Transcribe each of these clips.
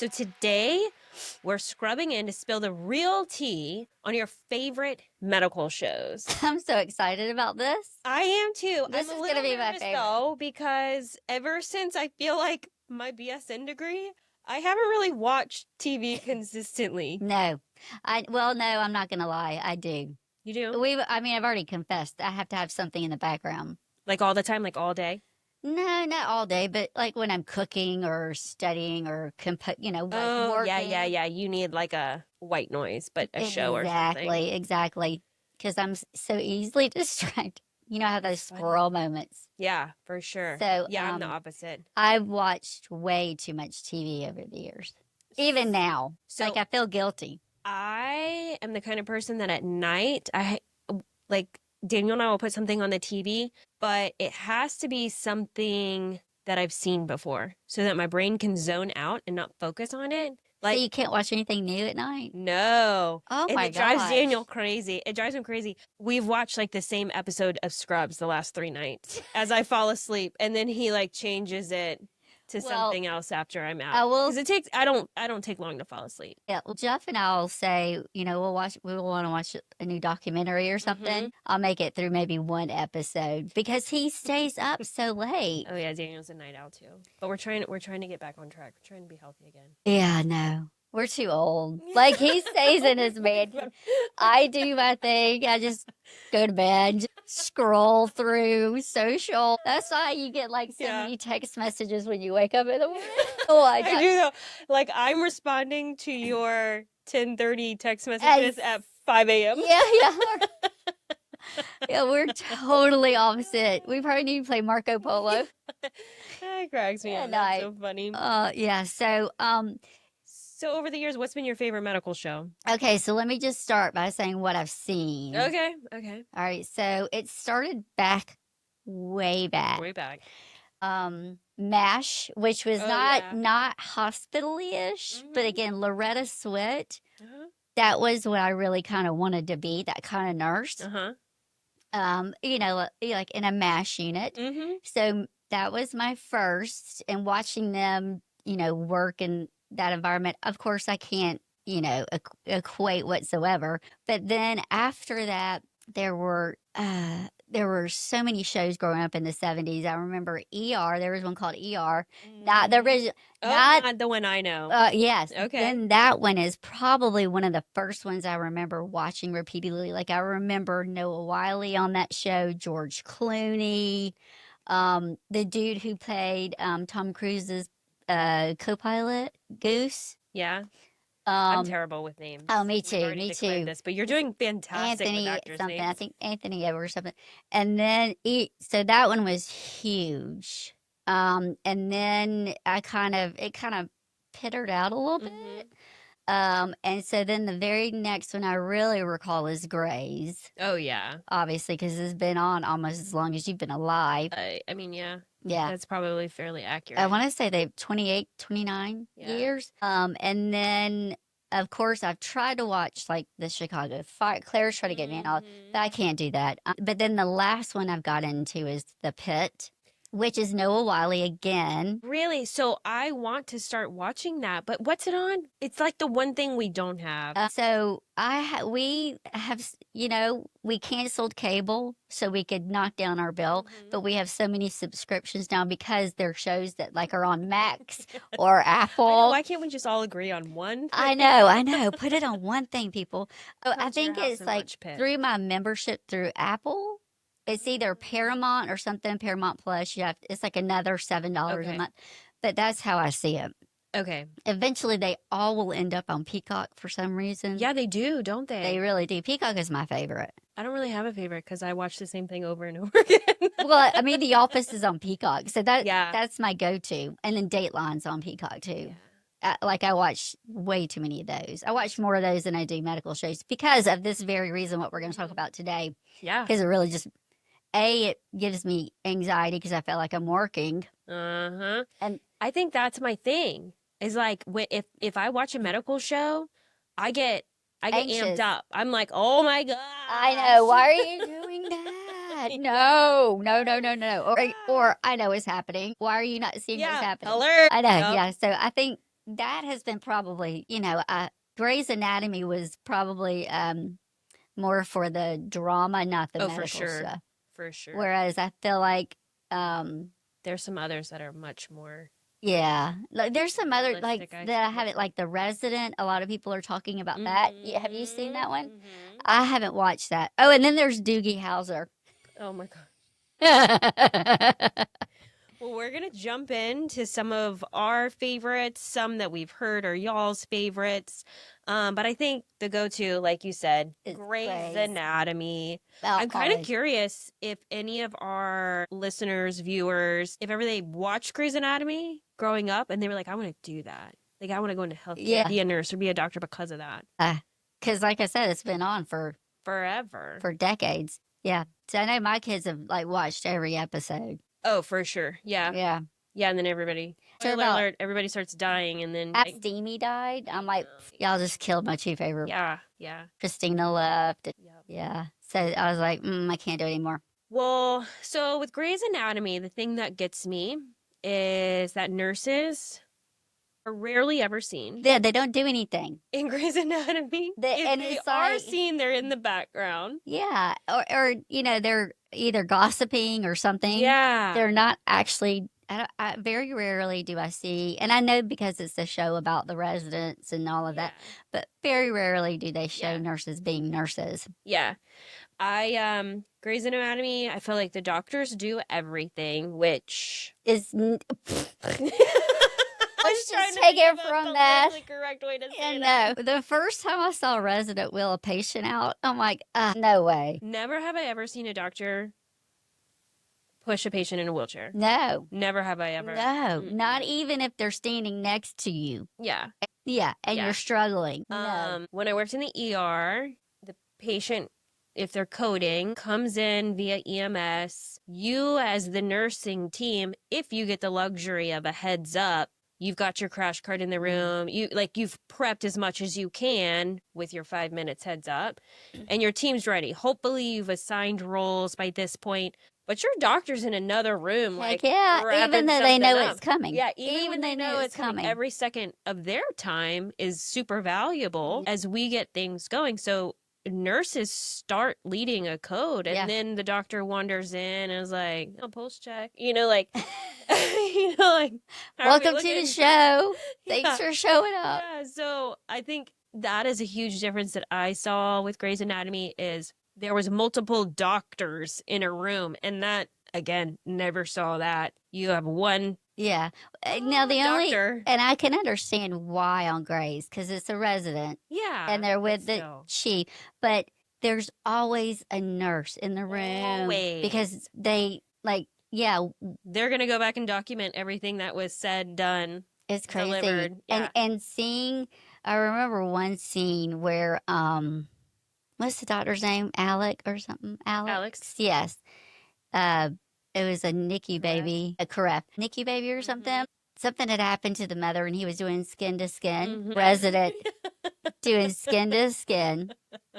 So today we're scrubbing in to spill the real tea on your favorite medical shows. I'm so excited about this. I am too. This I'm is a gonna little be my nervous favorite. though, because ever since I feel like my BSN degree, I haven't really watched TV consistently. No, no, I'm not gonna lie. I do. You do? I've already confessed. I have to have something in the background. Like all the time, like all day? No, not all day, but like when I'm cooking or studying or Oh, working. yeah. You need like a white noise, but a show or something. Exactly. Because I'm so easily distracted. You know, I have those That's funny. squirrel moments. Yeah, for sure. So, Yeah, I'm the opposite. I've watched way too much TV over the years. Even now, So like I feel guilty. I am the kind of person that at night, like Daniel and I will put something on the TV, but it has to be something that I've seen before so that my brain can zone out and not focus on it. So you can't watch anything new at night? No. Oh And my it drives gosh. Daniel crazy. It drives him crazy. We've watched like the same episode of Scrubs the last 3 nights as I fall asleep, and then he like changes it to something else after I'm out. Because I don't take long to fall asleep. Yeah, well, Jeff and I'll say, we'll want to watch a new documentary or something. I'll make it through maybe one episode because he stays up so late. Oh yeah, Daniel's a night owl too. But we're trying to get back on track. We're trying to be healthy again. Yeah, no. We're too old. Like he stays in his bed. I do my thing. I just go to bed, just scroll through social. That's why you get like so many text messages when you wake up in the morning. Oh, I do though. Like I'm responding to your 10:30 text messages at 5 a.m. Yeah. Yeah, we're totally opposite. We probably need to play Marco Polo. That cracks me up. That's so funny. Yeah. So over the years, what's been your favorite medical show? Okay, so let me just start by saying what I've seen. Okay. All right, so it started way back. MASH, which was not hospital-ish, but again, Loretta Swit. That was what I really kind of wanted to be, that kind of nurse. Like in a MASH unit. So that was my first, and watching them, work in that environment. Of course, I can't, equate whatsoever. But then after that, there were so many shows growing up in the 70s. I remember ER. There was one called ER. Not the original. Not the one I know. Yes. Okay. Then that one is probably one of the first ones I remember watching repeatedly. Like I remember Noah Wiley on that show, George Clooney, the dude who played Tom Cruise's co-pilot, Goose. Yeah. I'm terrible with names. Oh, me too. This, but you're doing fantastic Anthony with actors' something. names. I think Anthony or something. And then so that one was huge. And then it kind of pittered out a little bit. And so then the very next one I really recall is Grey's. Oh yeah, obviously because it's been on almost as long as you've been alive. I mean, yeah, Yeah, that's probably fairly accurate. I want to say they've 28, 29 years. And then of course I've tried to watch like the Chicago Fire. Claire's trying to get me in all, but I can't do that. But then the last one I've got into is The Pit, which is Noah Wiley again. Really? So I want to start watching that, but what's it on? It's like the one thing we don't have. We have, we canceled cable so we could knock down our bill, but we have so many subscriptions now because they're shows that like are on Max or Apple. I know, why can't we just all agree on one? I know. Put it on one thing, people. Oh, I think it's like through my membership through Apple. It's either Paramount or something, Paramount Plus. It's like another $7 a month. But that's how I see it. Okay. Eventually, they all will end up on Peacock for some reason. Yeah, they do, don't they? They really do. Peacock is my favorite. I don't really have a favorite because I watch the same thing over and over again. Well, I mean, The Office is on Peacock. So that's my go-to. And then Dateline's on Peacock, too. Yeah. I watch way too many of those. I watch more of those than I do medical shows because of this very reason, what we're going to talk about today. Yeah. Because it really just... it gives me anxiety because I feel like I'm working. And I think that's my thing. Is like if I watch a medical show, I get amped up. I'm like, oh my god. I know. Why are you doing that? No. Or I know it's happening. Why are you not seeing what's happening? Alert. I know. Yep. Yeah. So I think that has been probably, Grey's Anatomy was probably more for the drama, not the Oh, for medical sure. stuff. For sure. Whereas I feel like, there's some others that are much more yeah, like there's some other like realistic, I that I suppose. haven't like The Resident. A lot of people are talking about that. Have you seen that one? Mhm. I haven't watched that. Oh, and then there's Doogie Howser. Oh my god. Yeah, Well, we're going to jump into some of our favorites, some that we've heard are y'all's favorites. But I think the go to, like you said, it's Grey's Grey's. Anatomy. Well, I'm kind of always. curious if any of our listeners, viewers, if ever they watched Grey's Anatomy growing up and they were like, I want to do that. Like, I want to go into healthcare, Yeah, be a nurse or be a doctor because of that. because like I said, it's been on Forever. for decades. Yeah, so I know my kids have like watched every episode. Oh, for sure. Yeah. Yeah, Yeah. And then everybody, sure spoiler about alert, everybody starts dying. And then, after Steamy died. I'm like, y'all just killed my two favorite. yeah. Yeah. Christina left. Yep. Yeah, so I was like, I can't do it anymore. Well, so with Grey's Anatomy, the thing that gets me is that nurses are rarely ever seen Yeah, they don't do anything. in Grey's Anatomy. If And they it's are like, seen, they're in the background. yeah, or they're either gossiping or something. Yeah. They're not actually. Very rarely do I see, and I know because it's a show about the residents and all of that, but very rarely do they show Yeah. nurses being nurses. Yeah. Grey's Anatomy, I feel like the doctors do everything, which Is let's just take it from that. Correct way to say And that. no, the first time I saw a resident wheel a patient out, I'm like, no way. Never have I ever seen a doctor push a patient in a wheelchair. No. Never have I ever. No, not even if they're standing next to you. Yeah. Yeah, and Yeah. you're struggling. No. When I worked in the ER, the patient, if they're coding, comes in via EMS. You, as the nursing team, if you get the luxury of a heads up, you've got your crash cart in the room. You've prepped as much as you can with your 5 minutes heads up, and your team's ready. Hopefully, you've assigned roles by this point. But your doctor's in another room, Heck like, yeah, even though they know up. it's coming. Yeah, even when they know it's coming. coming. Every second of their time is super valuable as we get things going. So nurses start leading a code, and then the doctor wanders in and is like, pulse check. Like, like, welcome to the show. Yeah. Thanks for showing up. Yeah, so I think that is a huge difference that I saw with Grey's Anatomy is there was multiple doctors in a room, and that, again, never saw that. You have one. Yeah. Now the doctor. only, and I can understand why on Grey's because it's a resident. Yeah. And they're with the chief, but there's always a nurse in the room. Always. Because they they're going to go back and document everything that was said, done. It's crazy. Delivered. Yeah. And seeing, I remember one scene where, what's the doctor's name? Alec or something? Alex. Yes. It was a NICU baby, a correct NICU baby or something. Something had happened to the mother, and he was doing skin to skin. Resident doing skin to skin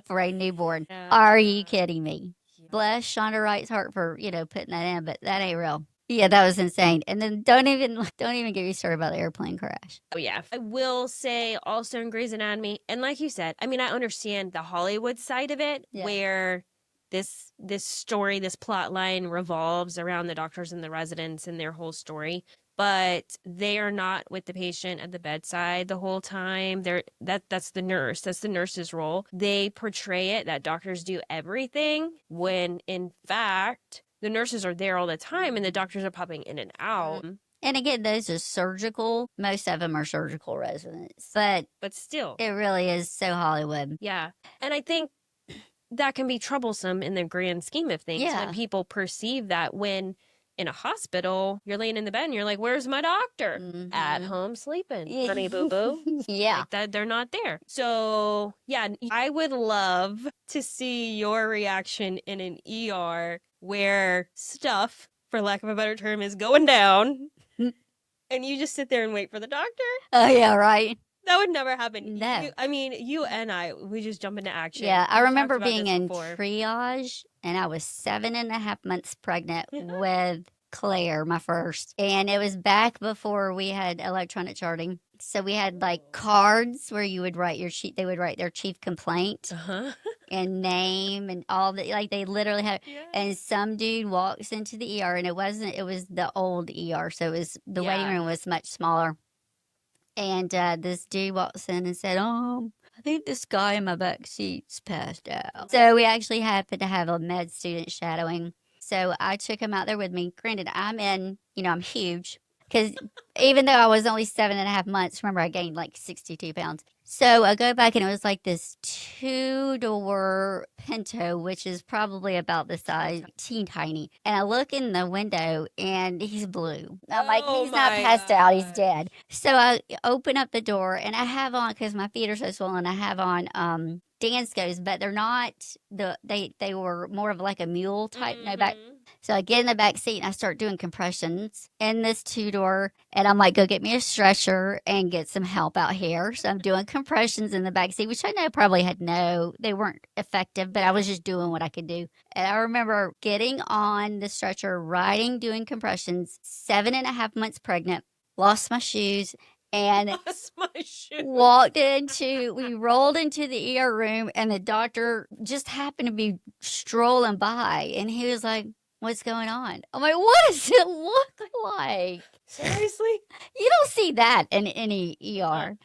for a newborn. Yeah. Are you kidding me? Yeah. Bless Shonda Wright's heart for putting that in, but that ain't real. Yeah, that was insane. And then don't even get me started about the airplane crash. Oh yeah, I will say also in Grey's Anatomy, and like you said, I mean, I understand the Hollywood side of it, where this story, this plot line revolves around the doctors and the residents and their whole story, but they are not with the patient at the bedside the whole time. That's the nurse. That's the nurse's role. They portray it that doctors do everything when in fact the nurses are there all the time and the doctors are popping in and out. And again, those are surgical. Most of them are surgical residents, but still, it really is so Hollywood. Yeah, and I think that can be troublesome in the grand scheme of things when people perceive that when in a hospital, you're laying in the bed and you're like, where's my doctor? At home sleeping, honey boo boo. Yeah. Like that, they're not there. So, yeah, I would love to see your reaction in an ER where stuff, for lack of a better term, is going down and you just sit there and wait for the doctor. Oh, yeah, right. That would never happen. No. You and I, we just jump into action. Yeah, I remember being in triage, and I was 7.5 months pregnant with Claire, my first. And it was back before we had electronic charting. So we had like cards where you would write they would write their chief complaint Uh-huh. and name and all the, like they literally had, Yeah. and some dude walks into the ER and it was the old ER. So it was, the waiting Yeah. room was much smaller. And this dude walks in and said, I think this guy in my back seat's passed out. So we actually happened to have a med student shadowing. So I took him out there with me. Granted, I'm huge because even though I was only 7.5 months, remember I gained like 62 pounds. So I go back and it was like this two-door Pinto, which is probably about the size, teeny tiny. And I look in the window and he's blue. I'm like, Oh he's not my passed out, he's gosh. dead. So I open up the door and I have on, because my feet are so swollen, I have on Danskos, but they're not they were more of like a mule type, no back. Mhm. So I get in the back seat and I start doing compressions in this two-door, and I'm like, go get me a stretcher and get some help out here. So I'm doing compressions in the back seat, which I know probably they weren't effective, but I was just doing what I could do. And I remember getting on the stretcher, riding, doing compressions, 7.5 months pregnant, lost my shoes, and Lost my shoe. we rolled into the ER room, and the doctor just happened to be strolling by, and he was like, what's going on? I'm like, what does it look like? Seriously? You don't see that in any ER.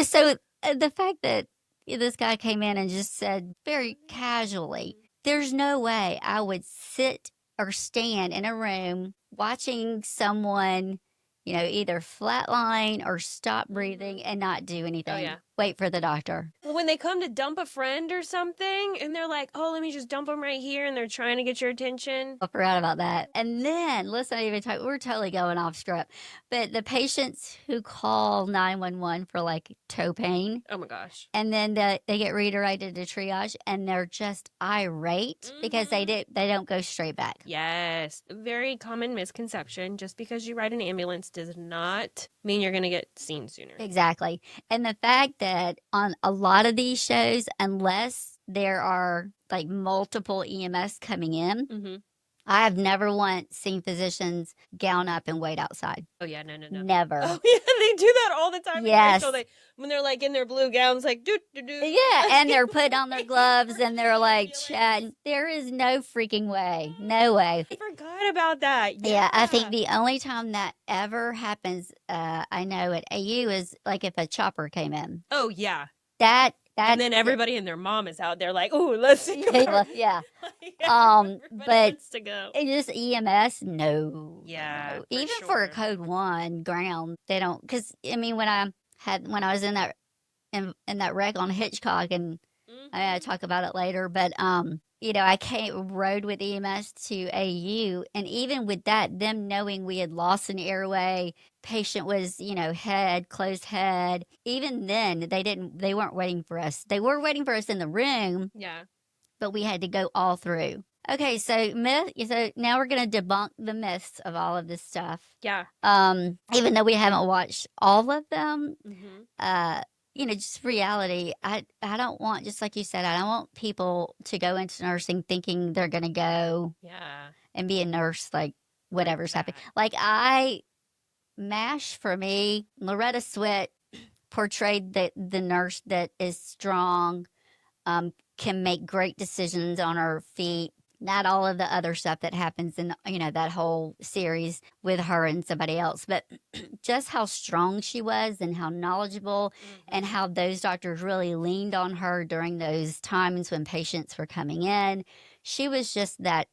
So the fact that this guy came in and just said very casually, there's no way I would sit or stand in a room watching someone, either flatline or stop breathing and not do anything. Oh, yeah. Wait for the doctor. Well, when they come to dump a friend or something and they're like, oh, let me just dump them right here, and they're trying to get your attention. I forgot about that. And then, let's not even talk, we're totally going off script. But the patients who call 911 for like toe pain, Oh my gosh. and then they get redirected to triage, and they're just irate because they don't go straight back. Yes. Very common misconception. Just because you ride an ambulance does not mean you're going to get seen sooner. Exactly. And the fact that on a lot of these shows, unless there are like multiple EMS coming in, Mm-hmm. I have never once seen physicians gown up and wait outside. Oh, yeah. No. Never. Oh, yeah. They do that all the time. Yes. So when they're like in their blue gowns, like, doo. Yeah, and they're putting on their gloves and they're like chatting. There is no freaking way. No way. I forgot about that. Yeah, I think the only time that ever happens, I know at AU, is like if a chopper came in. Oh, yeah. And then everybody and their mom is out there like, oh, let's see. Yeah. Everybody But wants to go. Just EMS, no. Yeah. No. Even for a code 1 ground, they don't, because when I was in that wreck on Hitchcock, and I talk about it later, but I rode with EMS to AU, and even with that, them knowing we had lost an airway, patient was, closed head. Even then, they weren't waiting for us. They were waiting for us in the room. Yeah. But we had to go all through. Okay, so now we're going to debunk the myths of all of this stuff. Yeah. Even though we haven't watched all of them, Mm-hmm. just reality. I don't want, just like you said, I don't want people to go into nursing thinking they're going to go and be a nurse, like whatever's happening. Like MASH, for me, Loretta Swit portrayed the nurse that is strong, can make great decisions on her feet. Not all of the other stuff that happens in, that whole series with her and somebody else, but just how strong she was and how knowledgeable, and how those doctors really leaned on her during those times when patients were coming in. She was just that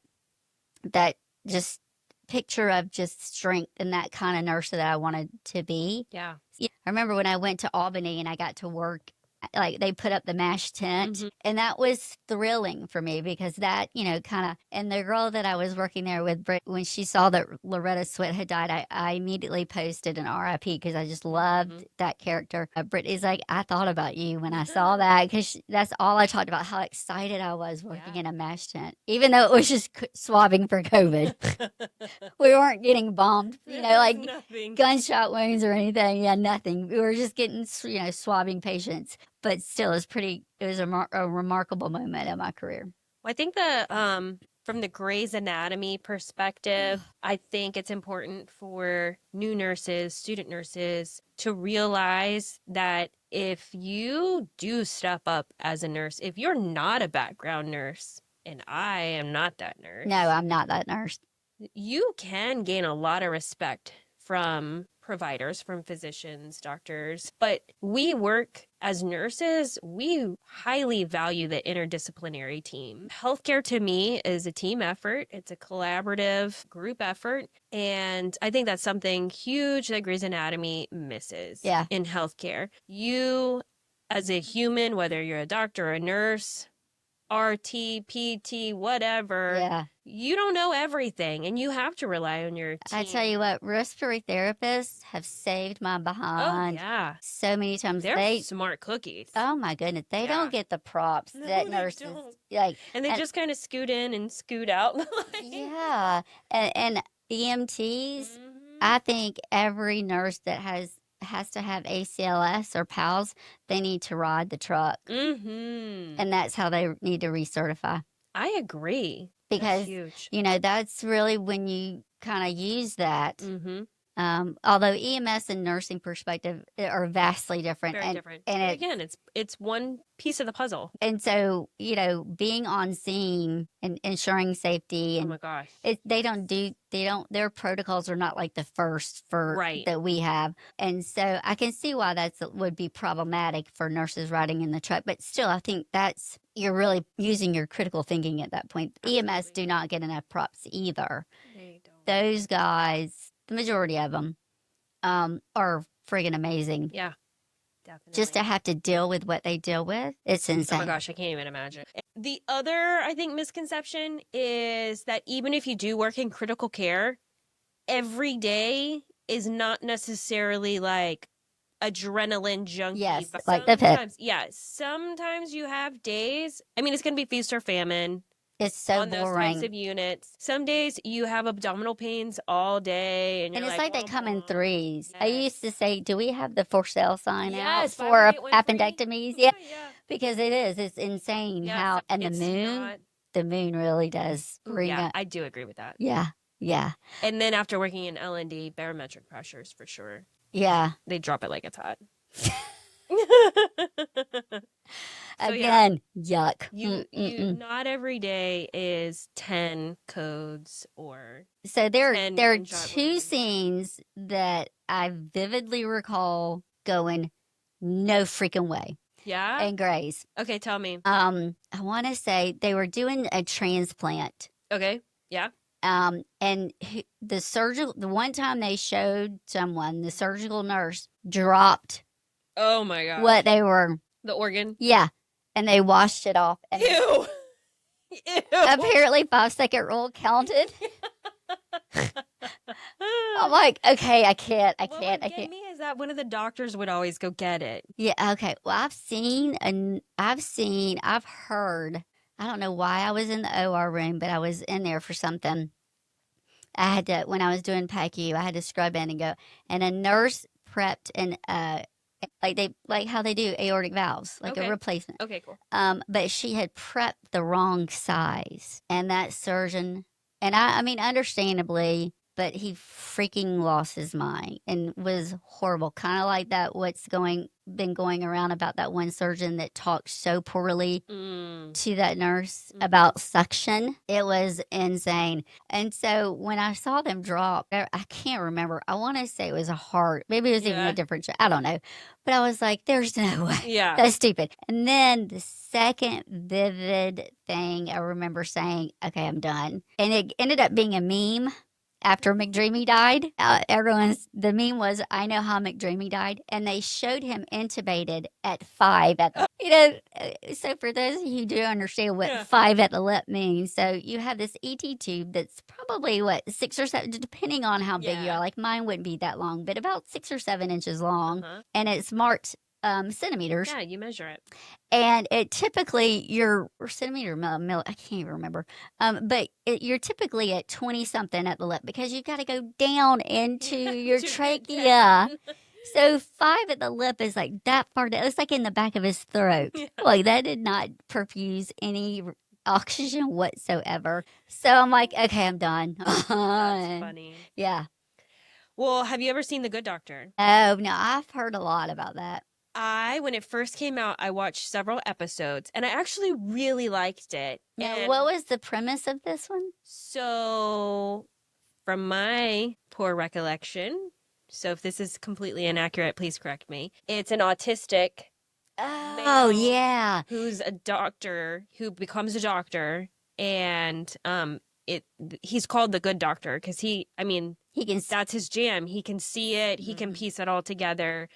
just picture of just strength and that kind of nurse that I wanted to be. Yeah. I remember when I went to Albany and I got to work, like they put up the MASH tent, and that was thrilling for me because that, kind of, and the girl that I was working there with, Britt, when she saw that Loretta Swit had died, I immediately posted an RIP because I just loved that character. Britt is like, I thought about you when I saw that, because that's all I talked about, how excited I was working in a MASH tent, even though it was just swabbing for COVID. We weren't getting bombed, like nothing. Gunshot wounds or anything. Yeah, nothing. We were just getting, swabbing patients. But still, it was a remarkable moment in my career. Well, I think From the Grey's Anatomy perspective, I think it's important for new nurses, student nurses, to realize that if you do step up as a nurse, if you're not a background nurse, and I am not that nurse. No, I'm not that nurse. You can gain a lot of respect from providers, from physicians, doctors, but we work as nurses, we highly value the interdisciplinary team. Healthcare to me is a team effort. It's a collaborative group effort. And I think that's something huge that Grey's Anatomy misses in healthcare. You, as a human, whether you're a doctor or a nurse, RT, PT, whatever, you don't know everything, and you have to rely on your team. I tell you what, respiratory therapists have saved my behind so many times. They're smart cookies. Oh my goodness, they don't get the props that nurses like, and they just kind of scoot in and scoot out. And EMTs. I think every nurse that has to have ACLS or PALS, they need to ride the truck. And that's how they need to recertify. I agree. Because, that's really when you kind of use that. Although EMS and nursing perspective are vastly different. Very different. And again, it's one piece of the puzzle. And so, being on scene and ensuring safety. And oh my gosh. Their protocols are not like the first that we have. And so I can see why would be problematic for nurses riding in the truck. But still, I think you're really using your critical thinking at that point. Absolutely. EMS do not get enough props either. They don't. Those guys, the majority of them, are friggin' amazing. Yeah, definitely. Just to have to deal with what they deal with, it's insane. Oh my gosh, I can't even imagine. The other, I think, misconception is that even if you do work in critical care, every day is not necessarily like adrenaline junkie. Yes, like the pit. Yeah, sometimes you have days. I mean, it's going to be feast or famine. It's so on boring. Those types of units. Some days you have abdominal pains all day, and it's like they come in threes. Yes. I used to say, "Do we have the for sale sign out for appendectomies?" Yeah, because it is. It's insane how and the moon really does bring up. I do agree with that. Yeah. And then after working in L&D, barometric pressures for sure. Yeah, they drop it like it's hot. Again, yuck. You not every day is 10 codes or so there are two scenes that I vividly recall going, no freaking way. Yeah. And Grey's. Okay, tell me. I want to say they were doing a transplant. Okay. Yeah. And the one time they showed someone, the surgical nurse dropped. Oh my god. What they were. The organ? Yeah. And they washed it off. And Ew. Apparently 5-second rule counted. I'm like, okay, I can't. What would get me is that one of the doctors would always go get it. Yeah, okay. Well, I've heard, I don't know why I was in the OR room, but I was in there for something. I had to, when I was doing PACU, I had to scrub in and go. And a nurse prepped and like how they do aortic valves, like a replacement. Okay, cool. But she had prepped the wrong size, and that surgeon, and I mean, understandably, but he freaking lost his mind and was horrible. Kind of like that. Been going around about that one surgeon that talked so poorly to that nurse about suction. It was insane. And so when I saw them drop, I can't remember. I want to say it was a heart. Maybe it was even a different. I don't know. But I was like, "There's no way. Yeah, that's stupid." And then the second vivid thing I remember saying, "Okay, I'm done," and it ended up being a meme. After McDreamy died, the meme was, I know how McDreamy died. And they showed him intubated at 5 at the, so for those of you who do understand what 5 at the lip means. So you have this ET tube that's probably 6 or 7, depending on how big you are. Like mine wouldn't be that long, but about 6 or 7 inches long. And it's marked centimeters. Yeah, you measure it. And it typically, your centimeter, I can't even remember. But you're typically at 20 something at the lip because you've got to go down into your trachea. So 5 at the lip is like that far down. It's like in the back of his throat. Like that did not perfuse any oxygen whatsoever. So I'm like, okay, I'm done. That's funny. Yeah. Well, have you ever seen The Good Doctor? Oh, no, I've heard a lot about that. When it first came out, I watched several episodes and I actually really liked it. Now, And what was the premise of this one? so, from my poor recollection, so if this is completely inaccurate, please correct me. It's an autistic Oh, male yeah. who's a doctor who becomes a doctor, and it he's called the Good Doctor because He can. that's his jam. He can see it, he can piece it all together,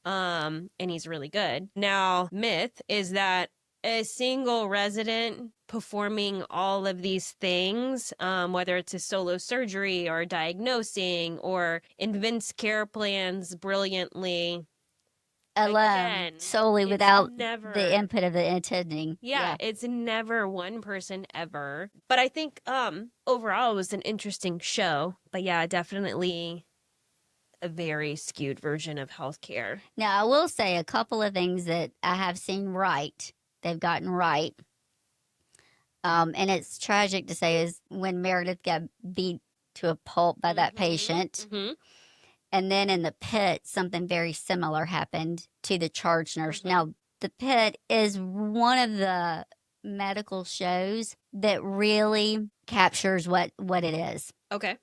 and he's really good. Now, myth is that a single resident performing all of these things, whether it's a solo surgery or diagnosing or invents care plans brilliantly, Alone, again, solely it's without never the input of the attending. yeah, it's never one person ever. But I think overall it was an interesting show. But yeah, definitely a very skewed version of healthcare. Now, I will say a couple of things that I have seen right, they've gotten right. And it's tragic to say is when Meredith got beat to a pulp by that patient. Mm-hmm. And then in the pit, something very similar happened to the charge nurse. Mm-hmm. Now, the pit is one of the medical shows that really captures what it is. Okay.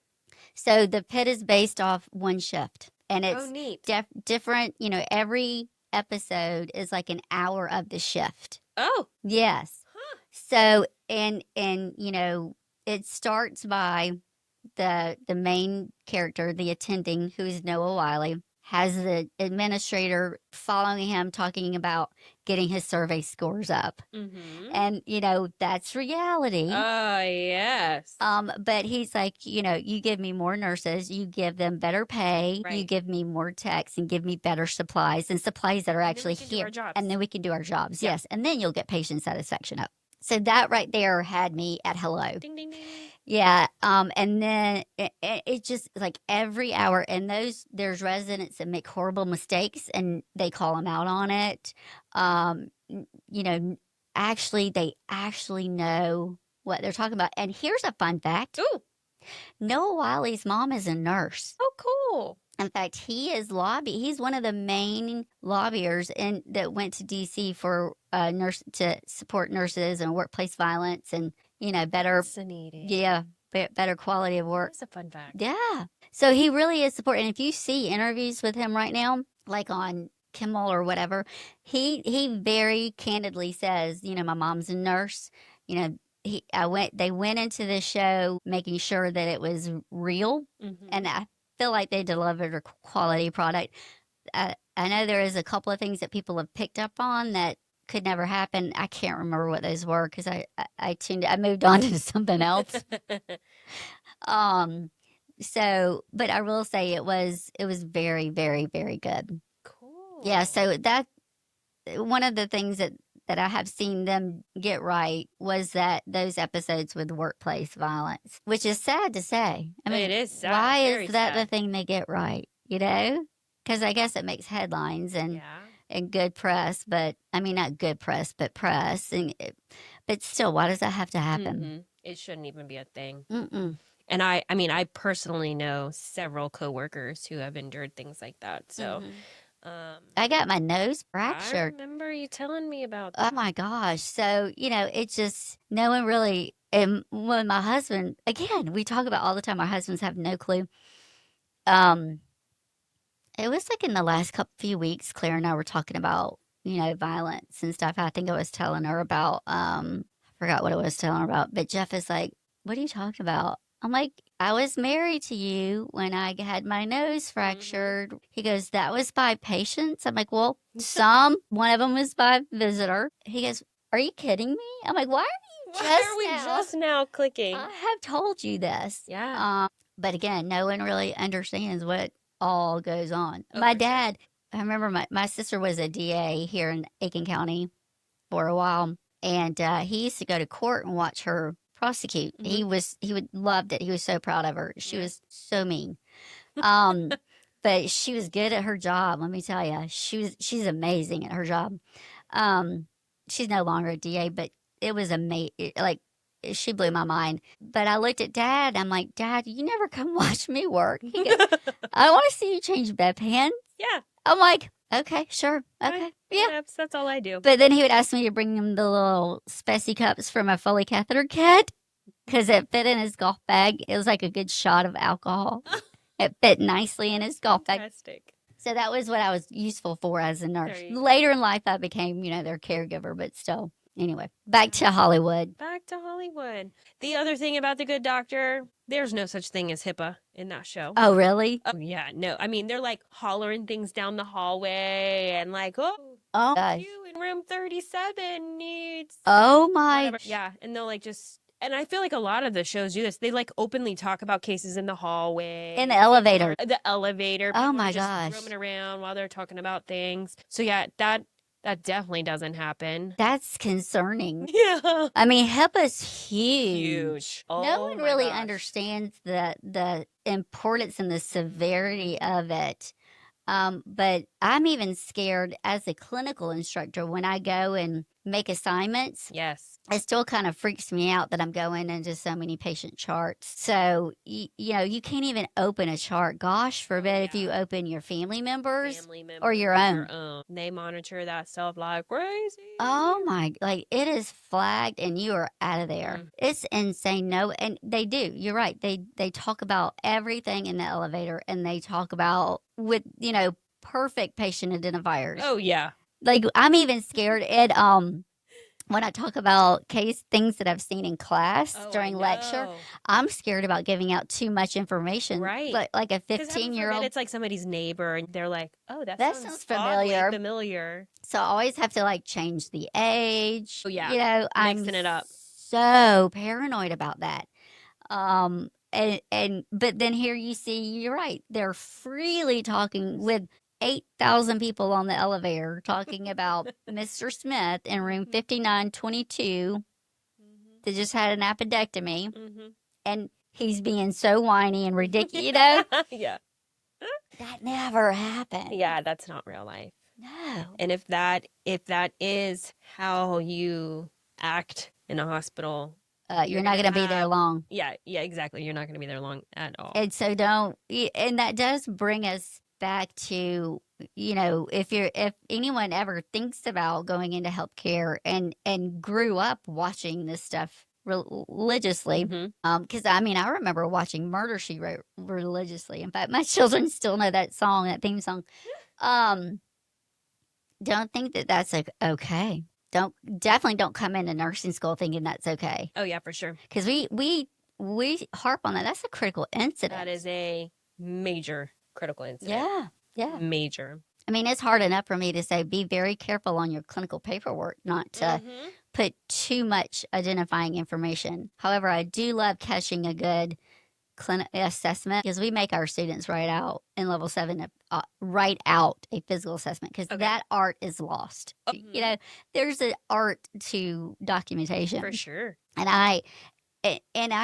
So the pit is based off one shift, and Oh, it's neat. different. You know, every episode is like an hour of the shift. Oh, Yes. huh. So and you know, it starts by the main character, the attending, who's Noah Wiley, has the administrator following him, talking about getting his survey scores up. Mm-hmm. And, you know, that's reality. Oh, yes. But he's like, you know, you give me more nurses, you give them better pay, you Right. give me more techs and give me better supplies and supplies that are And then we actually can do here. our jobs. And then we can do our jobs. Yep. Yes. And then you'll get patient satisfaction up. So that right there had me at hello. Ding, ding, ding. Yeah. And then it just like every hour, and there's residents that make horrible mistakes and they call them out on it. You know, they actually know what they're talking about. And here's a fun fact. Ooh. Noah Wiley's mom is a nurse. Oh, cool. In fact, he's one of the main lobbyers that went to DC for to support nurses and workplace violence and, you know, better Fascinating. yeah, better quality of work. That's a fun fact. Yeah. So he really is supporting. And if you see interviews with him right now, like on Kimmel or whatever, he very candidly says, you know, my mom's a nurse. You know, they went into the show making sure that it was real, Mm-hmm. and I feel like they delivered a quality product. I know there is a couple of things that people have picked up on that could never happen. I can't remember what those were because I moved on to something else. But I will say it was very, very, very good. Cool. Yeah, so that one of the things that I have seen them get right was that those episodes with workplace violence, which is sad to say. I mean, it is sad. why Very is that sad. the thing they get right? You know, because I guess it makes headlines and good press, but I mean not good press, but press, but still, why does that have to happen? Mm-hmm. It shouldn't even be a thing. Mm-mm. And I mean, I personally know several coworkers who have endured things like that. So, I got my nose I fractured. remember you telling me about Oh that. my gosh. So, you know, it's just no one really. And when my husband, again, we talk about all the time, our husbands have no clue. It was like in the last few weeks, Claire and I were talking about, you know, violence and stuff. I think I was telling her about, I forgot what I was telling her about, but Jeff is like, what are you talking about? I'm like, I was married to you when I had my nose fractured. He goes, that was by patients. I'm like, well, one of them was by visitor. He goes, are you kidding me? I'm like, why are we just now clicking? I have told you this. Yeah. But again, no one really understands what all goes on. Oh, My for dad, I remember my sister was a DA here in Aiken County for a while, and he used to go to court and watch her prosecute. He would loved it. He was so proud of her. She was so mean. But she was good at her job. Let me tell you, she's amazing at her job. She's no longer a DA, but it was amazing. Like, she blew my mind. But I looked at Dad. I'm like, Dad, you never come watch me work. He goes, I want to see you change bedpans. Yeah. I'm like, okay, sure. Okay. Right. Yeah. That's all I do. But then he would ask me to bring him the little Spessy cups from a Foley catheter kit because it fit in his golf bag. It was like a good shot of alcohol. It fit nicely in his golf bag. Fantastic. So that was what I was useful for as a nurse. There you go. Later in life, I became, their caregiver, but still. Anyway, back to Hollywood. Back to Hollywood. The other thing about The Good Doctor, there's no such thing as HIPAA in that show. Oh, really? Oh, yeah, no. I mean, they're like hollering things down the hallway and like, oh, gosh. you in room 37 needs. Oh, my. Whatever. Yeah, and they'll like just. And I feel like a lot of the shows do this. They like openly talk about cases in the hallway. In the elevator. The elevator. Oh, People my are just gosh. roaming around while they're talking about things. So yeah, that definitely doesn't happen. That's concerning. Yeah. I mean, HIPAA's huge. Huge. Oh, No one really gosh. understands the importance and the severity of it. But I'm even scared as a clinical instructor when I go and make assignments. Yes. It still kind of freaks me out that I'm going into so many patient charts. So, you can't even open a chart. Gosh forbid if you open your family members or your own. They monitor that stuff like crazy. Oh my, like it is flagged and you are out of there. It's insane. No, and they do. You're right. They talk about everything in the elevator and they talk about with, perfect patient identifiers. Oh yeah. Like I'm even scared at when I talk about things that I've seen in class during lecture, I'm scared about giving out too much information. Right. Like a 15-year-old. It's like somebody's neighbor and they're like, oh, that sounds familiar. Familiar. So I always have to like change the age. Oh, yeah. I'm mixing it up. So paranoid about that. But then here you see, you're right. They're freely talking with 8,000 people on the elevator talking about Mr. Smith in room 5922 that just had an appendectomy. And he's being so whiny and ridiculous. Yeah. That never happened. Yeah, that's not real life. No. And if that is how you act in a hospital, you're not going to be there long. Yeah, exactly. You're not going to be there long at all. And so and that does bring us back to, if anyone ever thinks about going into healthcare and grew up watching this stuff religiously, because I remember watching Murder, She Wrote religiously. In fact, my children still know that theme song. Don't think that that's okay. Definitely don't come into nursing school thinking that's okay. Oh yeah, for sure. Because we harp on that. That's a critical incident. That is a major critical incident. Yeah. Major. I mean, it's hard enough for me to say be very careful on your clinical paperwork, not to put too much identifying information. However, I do love catching a good clinical assessment because we make our students write out in level 7, write out a physical assessment because that art is lost. There's an art to documentation. For sure. And I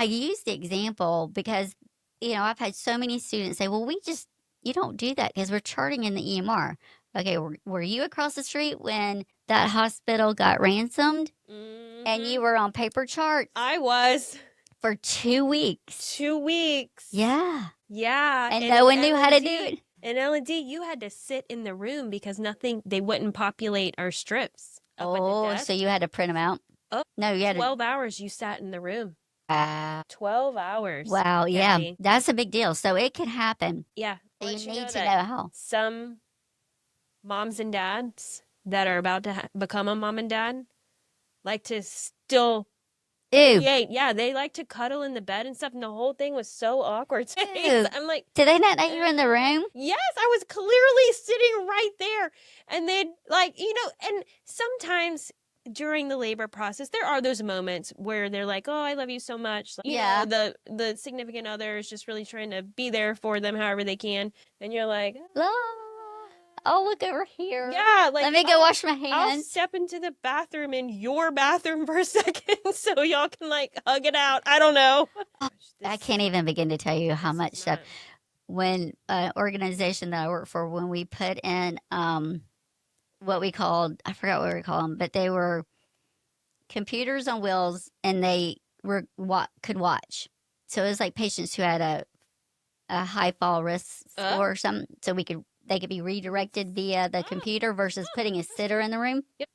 use the example because, I've had so many students say, well, you don't do that because we're charting in the EMR. Okay, were you across the street when that hospital got ransomed and you were on paper charts? I was. For 2 weeks. 2 weeks. Yeah. Yeah. And no one knew how to do it. In L&D, you had to sit in the room because they wouldn't populate our strips. Oh, so you had to print them out? Oh, no, you had 12 hours you sat in the room. 12 hours. Wow, yeah. Daddy. That's a big deal. So it can happen. Yeah. So you need to know how. Some moms and dads that are about to become a mom and dad like to still create. Yeah, they like to cuddle in the bed and stuff, and the whole thing was so awkward. I'm like, did they not know you were in the room? Yes, I was clearly sitting right there. And they'd and sometimes during the labor process, there are those moments where they're like, oh, I love you so much. Like, the significant other is just really trying to be there for them however they can. And you're like, I'll look over here. Yeah, like, let me go wash my hands. I'll step into the bathroom in your bathroom for a second so y'all can hug it out. I don't know. I can't even begin to tell you how much stuff. When an organization that I work for, when we put in what we called, I forgot what we call them, but they were computers on wheels, and they could watch. So it was like patients who had a high fall risk score or something. So they could be redirected via the computer versus putting a sitter in the room. Yep.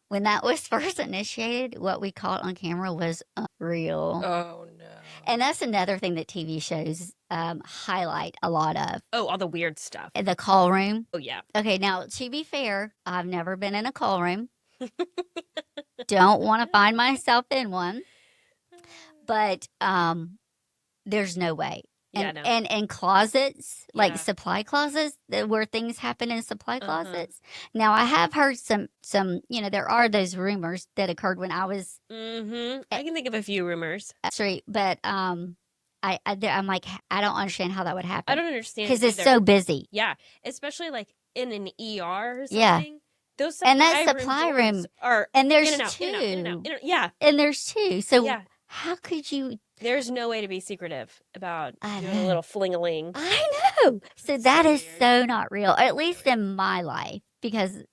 When that was first initiated, what we caught on camera was unreal. Oh no. And that's another thing that TV shows highlight a lot of. Oh, all the weird stuff. The call room. Oh yeah. Okay, now to be fair, I've never been in a call room. Don't want to find myself in one. But there's no way. And, no. and closets, like Yeah. supply closets, where things happen in supply closets. Now, I have heard some, there are those rumors that occurred when I was I can think of a few rumors. street, but I'm like, I don't understand how that would happen. I don't understand because it's either. so busy. Yeah, especially like in an ER or something. Yeah. Those And that supply supply room room doors are And there's in and out, two. in and out, in and out, in and out. Yeah, And there's two. So yeah. how could you? There's no way to be secretive about I doing a know. little fling-a-ling. I know. So It's that so is weird. so not real, at least in my life, because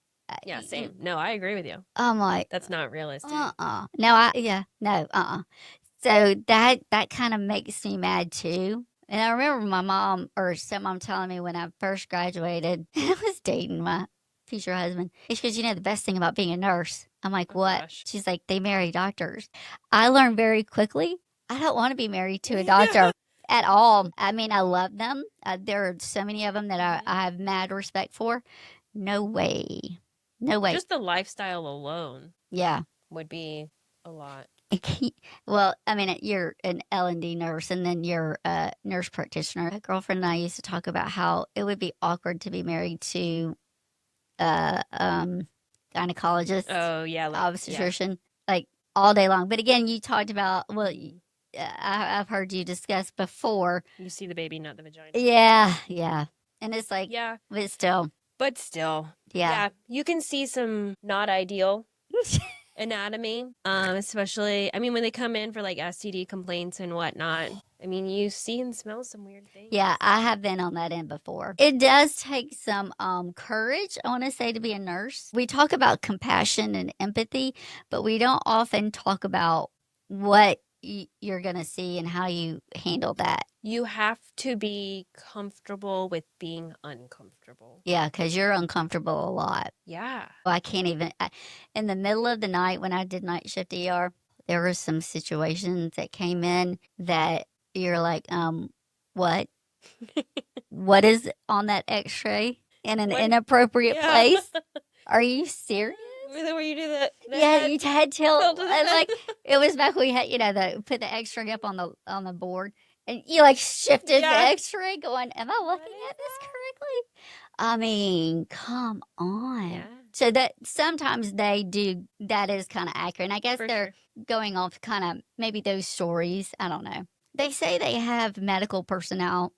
Yeah, same. No, I agree with you. I'm like, That's not realistic. no, no, So that kind of makes me mad too. And I remember my mom or stepmom telling me when I first graduated, I was dating my future husband. And she goes, the best thing about being a nurse. I'm like, Oh, what? gosh. She's like, they marry doctors. I learned very quickly, I don't want to be married to a doctor at all. I mean, I love them. There are so many of them that I have mad respect for. No way. No way. Just the lifestyle alone Yeah. would be a lot. Well, I mean, you're an L&D nurse, and then you're a nurse practitioner. A girlfriend and I used to talk about how it would be awkward to be married to gynecologist, Oh, yeah. obstetrician, like all day long. But again, you talked about, well, I've heard you discuss before. You see the baby, not the vagina. Yeah. And it's like, Yeah. but still. Yeah. You can see some not ideal anatomy, especially, I mean, when they come in for like STD complaints and whatnot. I mean, you see and smell some weird things. Yeah, I have been on that end before. It does take some courage, I want to say, to be a nurse. We talk about compassion and empathy, but we don't often talk about what you're going to see and how you handle that. You have to be comfortable with being uncomfortable. Yeah, because you're uncomfortable a lot. Yeah. I can't even. In the middle of the night when I did night shift ER, there were some situations that came in that you're like, what? What is on that x-ray in an inappropriate place? Are you serious? Where you do that? Yeah, you head tilt. Like it was back when we had, put the x-ray up on the board, and you like shifted the x-ray, going, "Am I looking at this correctly?" I mean, come on. Yeah. So that sometimes they do. That is kind of accurate. And I guess they're going off kind of maybe those stories. I don't know. They say they have medical personnel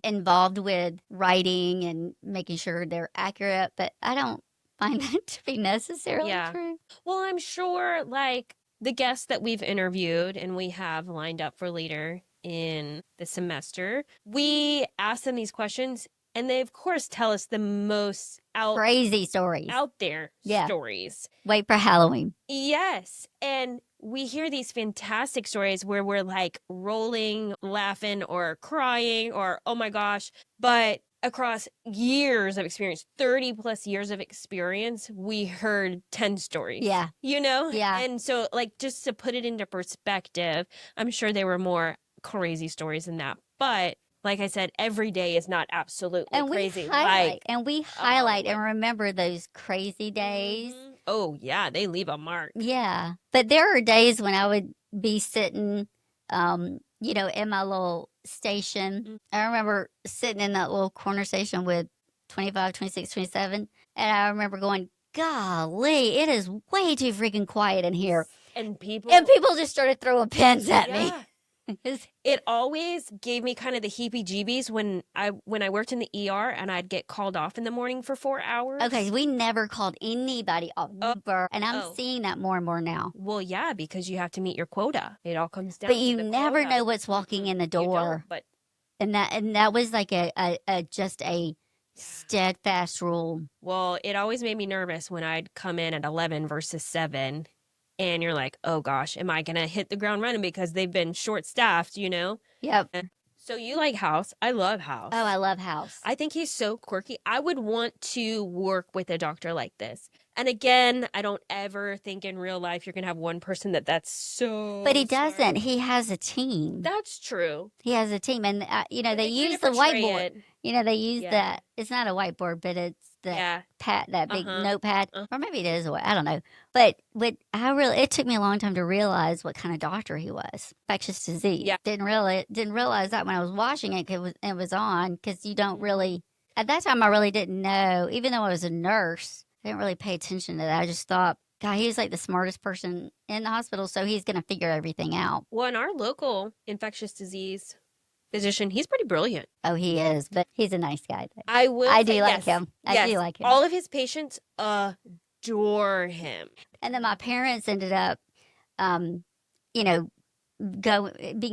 involved with writing and making sure they're accurate, but I don't find that to be necessarily true. Well, I'm sure like the guests that we've interviewed and we have lined up for later in the semester, we ask them these questions and they of course tell us the most crazy stories, out there stories. Wait for Halloween. Yes. And we hear these fantastic stories where we're like rolling, laughing, or crying, or oh my gosh. But across years of experience, 30 plus years of experience, we heard 10 stories. Yeah. Yeah. And so, like, just to put it into perspective, I'm sure there were more crazy stories than that. But like I said, every day is not absolutely crazy. We highlight and remember those crazy days. Mm-hmm. Oh, yeah. They leave a mark. Yeah. But there are days when I would be sitting, in my little station. Mm-hmm. I remember sitting in that little corner station with 25, 26, 27. And I remember going, golly, it is way too freaking quiet in here. And people just started throwing pens at me. It always gave me kind of the heebie-jeebies when I worked in the ER and I'd get called off in the morning for 4 hours. Okay, we never called anybody off, and I'm seeing that more and more now. Well, yeah, because you have to meet your quota. It all comes down. But you never know what's walking in the door. But and that was like just a steadfast rule. Well, it always made me nervous when I'd come in at 11 versus 7. and you're like, oh gosh, am I going to hit the ground running because they've been short staffed, Yep. So you like House. I love House. Oh, I love House. I think he's so quirky. I would want to work with a doctor like this. And again, I don't ever think in real life you're going to have one person that's so But he smart. doesn't. He has a team. That's true. He has a team. And, But they use the whiteboard. They use that. It's not a whiteboard, but it's the that big notepad. Or maybe it is. I don't know. But it took me a long time to realize what kind of doctor he was. Infectious disease. Yeah. Didn't realize that when I was watching it. It was on because you don't really. At that time, I really didn't know. Even though I was a nurse, I didn't really pay attention to that. I just thought, God, he's like the smartest person in the hospital, so he's going to figure everything out. Well, in our local infectious disease physician, he's pretty brilliant. Oh, he is, but he's a nice guy. I do like him. I do like him. All of his patients adore him. And then my parents ended up, being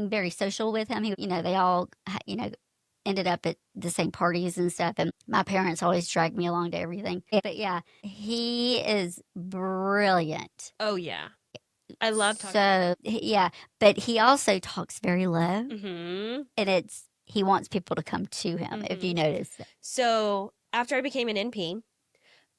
very social with him. They all, ended up at the same parties and stuff. And my parents always dragged me along to everything. But yeah, he is brilliant. Oh, yeah. I love talking. So, yeah. But he also talks very low. Mm-hmm. And he wants people to come to him, if you notice. So after I became an NP,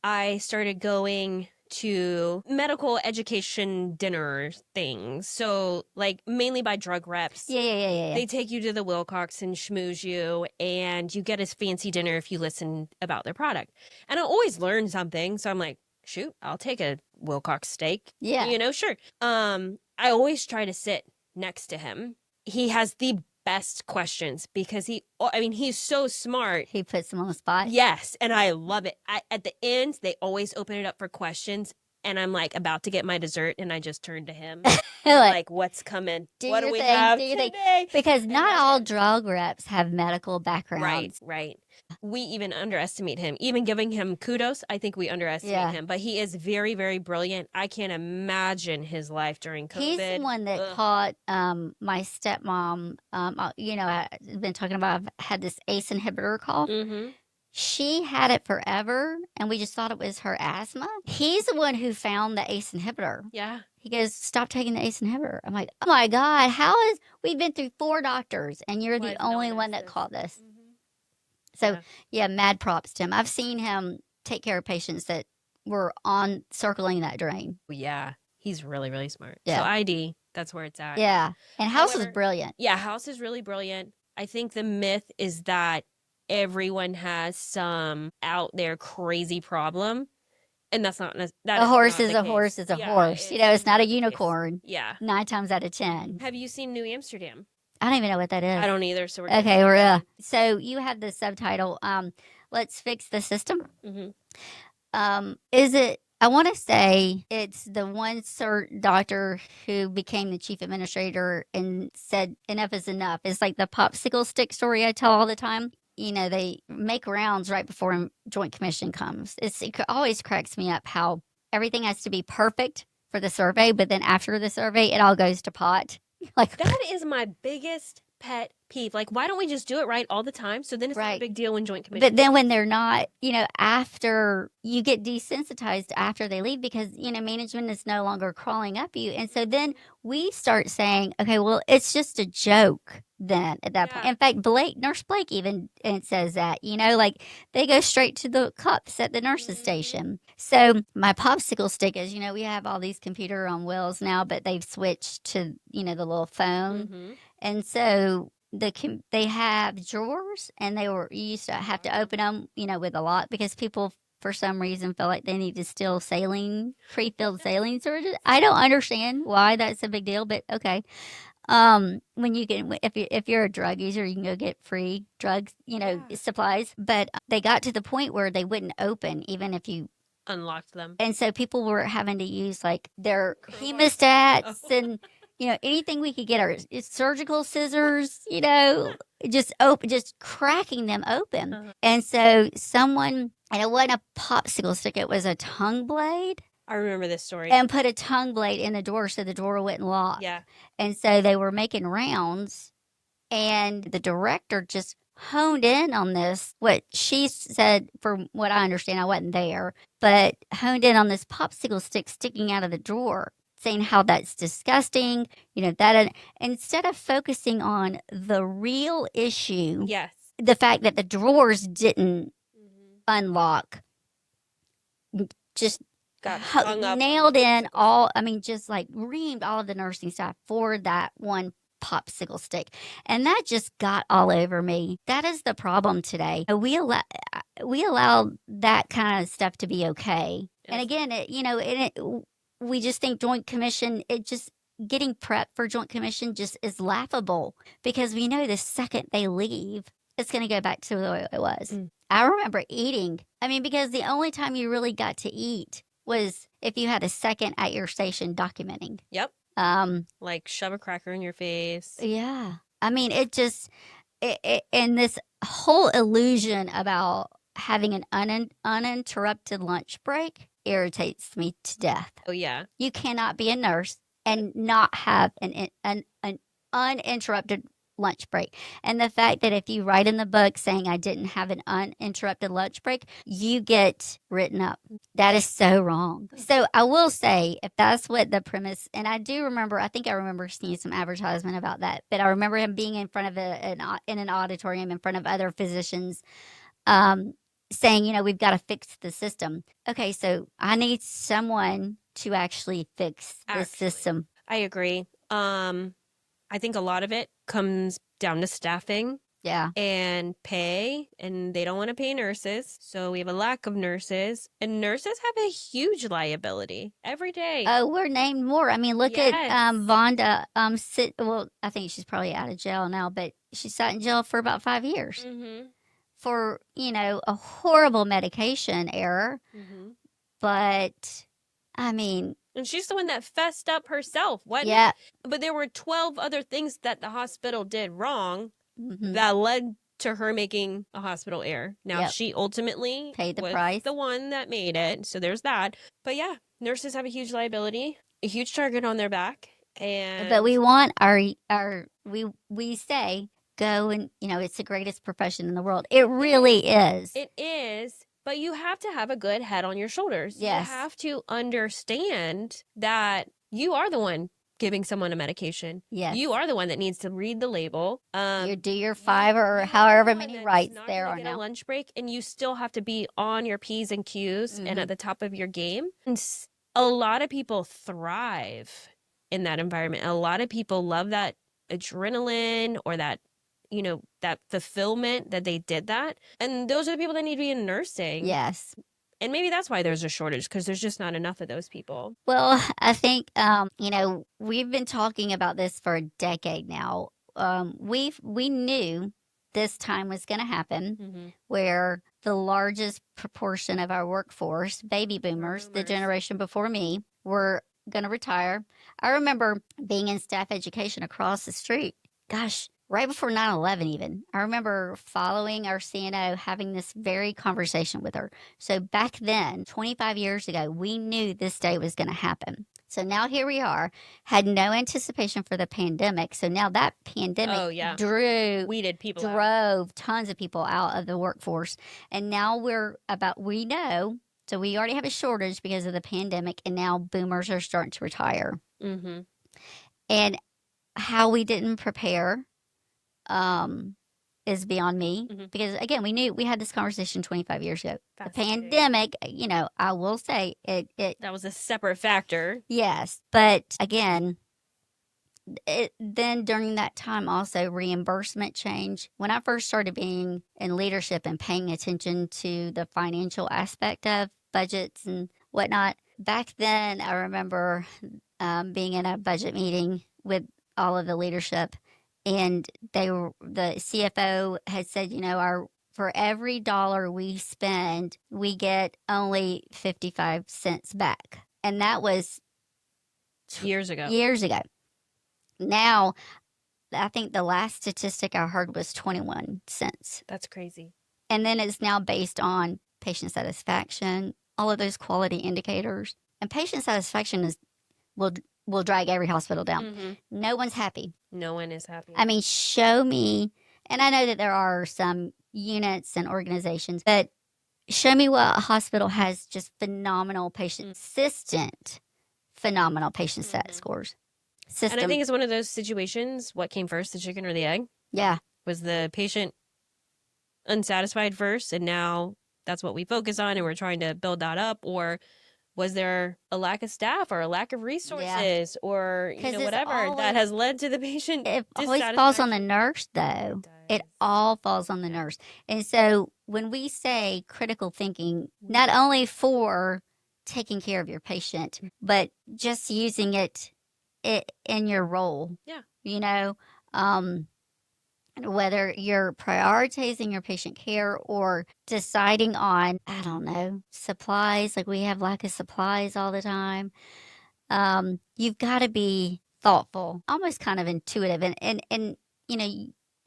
I started going to medical education dinner things. So like mainly by drug reps. Yeah. They take you to the Wilcox and schmooze you, and you get a fancy dinner if you listen about their product. And I always learn something. So I'm like, shoot, I'll take a Wilcox steak. Yeah. Sure. I always try to sit next to him. He has the best questions because he's so smart. He puts them on the spot. Yes, and I love it. At the end, they always open it up for questions, and I'm like about to get my dessert, and I just turn to him. like, what's coming? What do we have today? Because not all drug reps have medical backgrounds. Right. We even underestimate him. Even giving him kudos, I think we underestimate him. But he is very, very brilliant. I can't imagine his life during COVID. He's the one that taught my stepmom. I've been talking about, I've had this ACE inhibitor call. Mm-hmm. She had it forever, and we just thought it was her asthma. He's the one who found the ACE inhibitor. Yeah. He goes, stop taking the ACE inhibitor. I'm like, oh my God, we've been through 4 doctors, and you're the only one that caught this. Mm-hmm. So, mad props to him. I've seen him take care of patients that were circling that drain. Yeah, he's really, really smart. Yeah. So ID, that's where it's at. Yeah, and House is brilliant. Yeah, House is really brilliant. I think the myth is that everyone has some out there crazy problem. And that's not that. A horse is a horse is a horse. It's not a unicorn. Yeah. 9 times out of 10. Have you seen New Amsterdam? I don't even know what that is. I don't either. So we're okay. So you have the subtitle. Let's fix the system. Mm-hmm. Is it? I want to say it's the one doctor who became the chief administrator and said enough is enough. It's like the popsicle stick story I tell all the time. They make rounds right before Joint Commission comes. It always cracks me up how everything has to be perfect for the survey, but then after the survey, it all goes to pot. Like that is my biggest pet peeve. Like, why don't we just do it right all the time? So then it's not a big deal when Joint Commission. But then when they're not, after you get desensitized after they leave because, management is no longer crawling up you. And so then we start saying, okay, well, it's just a joke then at that point. In fact, Nurse Blake even says that, like they go straight to the cups at the nurse's station. So my popsicle stick is, we have all these computer on wheels now, but they've switched to, the little phone. Mm-hmm. And so they have drawers, and you used to have to open them, with a lock because people for some reason feel like they need to steal pre-filled saline syringes. I don't understand why that's a big deal, but okay. When you if you're a drug user, you can go get free drugs, supplies. But they got to the point where they wouldn't open even if you unlocked them. And so people were having to use like their hemostats and anything we could get, our surgical scissors, just cracking them open. Uh-huh. And so and it wasn't a popsicle stick, it was a tongue blade. I remember this story. And put a tongue blade in the door so the door wouldn't lock. Yeah. And so they were making rounds, and the director just honed in on this. What she said, from what I understand, I wasn't there, but honed in on this popsicle stick sticking out of the drawer. saying how that's disgusting, that instead of focusing on the real issue, Yes. the fact that the drawers didn't unlock, just Got hung up nailed in all, just like reamed all of the nursing staff for that one popsicle stick. And that just got all over me. That is the problem today. We allow that kind of stuff to be okay. Yes. And again, we just think Joint Commission, getting prepped for Joint Commission just is laughable, because we know the second they leave, it's going to go back to the way it was. I remember eating, because the only time you really got to eat was if you had a second at your station documenting. Yep. Like shove a cracker in your face. Yeah. It just, and this whole illusion about having an uninterrupted lunch break irritates me to death. Oh, yeah. You cannot be a nurse and not have an uninterrupted lunch break. And the fact that if you write in the book saying I didn't have an uninterrupted lunch break, you get written up. That is so wrong. So I will say, if that's what the premise, and I think I remember seeing some advertisement about that, but I remember him being in front of in an auditorium in front of other physicians, saying, we've got to fix the system. Okay, so I need someone to actually fix the system. I agree. I think a lot of it comes down to staffing. Yeah. And pay, and they don't want to pay nurses. So we have a lack of nurses, and nurses have a huge liability every day. Oh, we're named more. Look at Vonda. I think she's probably out of jail now, but she sat in jail for about 5 years for, a horrible medication error. But, and she's the one that fessed up herself. What? Yeah. But there were 12 other things that the hospital did wrong that led to her making a hospital error. Now, she ultimately paid the price. The one that made it. So there's that. But yeah, nurses have a huge liability, a huge target on their back. But we want we say, go and, it's the greatest profession in the world. It really is. It is. But you have to have a good head on your shoulders. Yes. You have to understand that you are the one giving someone a medication. Yes. You are the one that needs to read the label. You do your 5 or however many rights there are now. A lunch break, and you still have to be on your P's and Q's and at the top of your game. And a lot of people thrive in that environment. A lot of people love that adrenaline or that, that fulfillment that they did that. And those are the people that need to be in nursing. Yes. And maybe that's why there's a shortage, because there's just not enough of those people. Well, I think, we've been talking about this for a decade now. We knew this time was going to happen, where the largest proportion of our workforce, baby boomers, the generation before me, were going to retire. I remember being in staff education across the street. Gosh, right before 9/11 even. I remember following our CNO, having this very conversation with her. So back then, 25 years ago, we knew this day was going to happen. So now here we are, had no anticipation for the pandemic. So now that pandemic weeded people drove tons of people out of the workforce. And now we know, so we already have a shortage because of the pandemic, and now boomers are starting to retire. And how we didn't prepare is beyond me, because again, we had this conversation 25 years ago. The pandemic, I will say it that was a separate factor. Yes, but again, then during that time also reimbursement change. When I first started being in leadership and paying attention to the financial aspect of budgets and whatnot, back then I remember being in a budget meeting with all of the leadership, and the CFO had said, for every dollar we spend, we get only 55 cents back. And that was years ago. Now, I think the last statistic I heard was 21 cents. That's crazy. And then it's now based on patient satisfaction, all of those quality indicators. And patient satisfaction will drag every hospital down. No one's happy. No one is happy. Show me, and I know that there are some units and organizations, but show me what a hospital has just phenomenal patient assistant phenomenal patient sat scores. And I think it's one of those situations, what came first, the chicken or the egg? Yeah. Was the patient unsatisfied first, and now that's what we focus on, and we're trying to build that up? Or was there a lack of staff or a lack of resources or whatever that has led to the patient It always falls on the nurse, though. It all falls on the nurse. And so when we say critical thinking, not only for taking care of your patient, but just using it in your role. Yeah. Whether you're prioritizing your patient care or deciding on, I don't know, supplies, like we have lack of supplies all the time. You've got to be thoughtful, almost kind of intuitive. And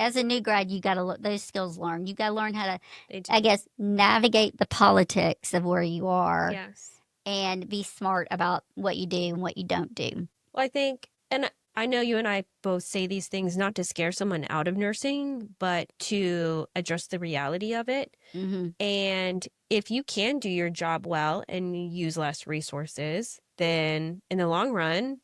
as a new grad, you got to look those skills learned. You got to learn how to, I guess, navigate the politics of where you are. Yes. And be smart about what you do and what you don't do. Well, I think, and I know you and I both say these things not to scare someone out of nursing, but to address the reality of it. Mm-hmm. And if you can do your job well and use less resources, then in the long run,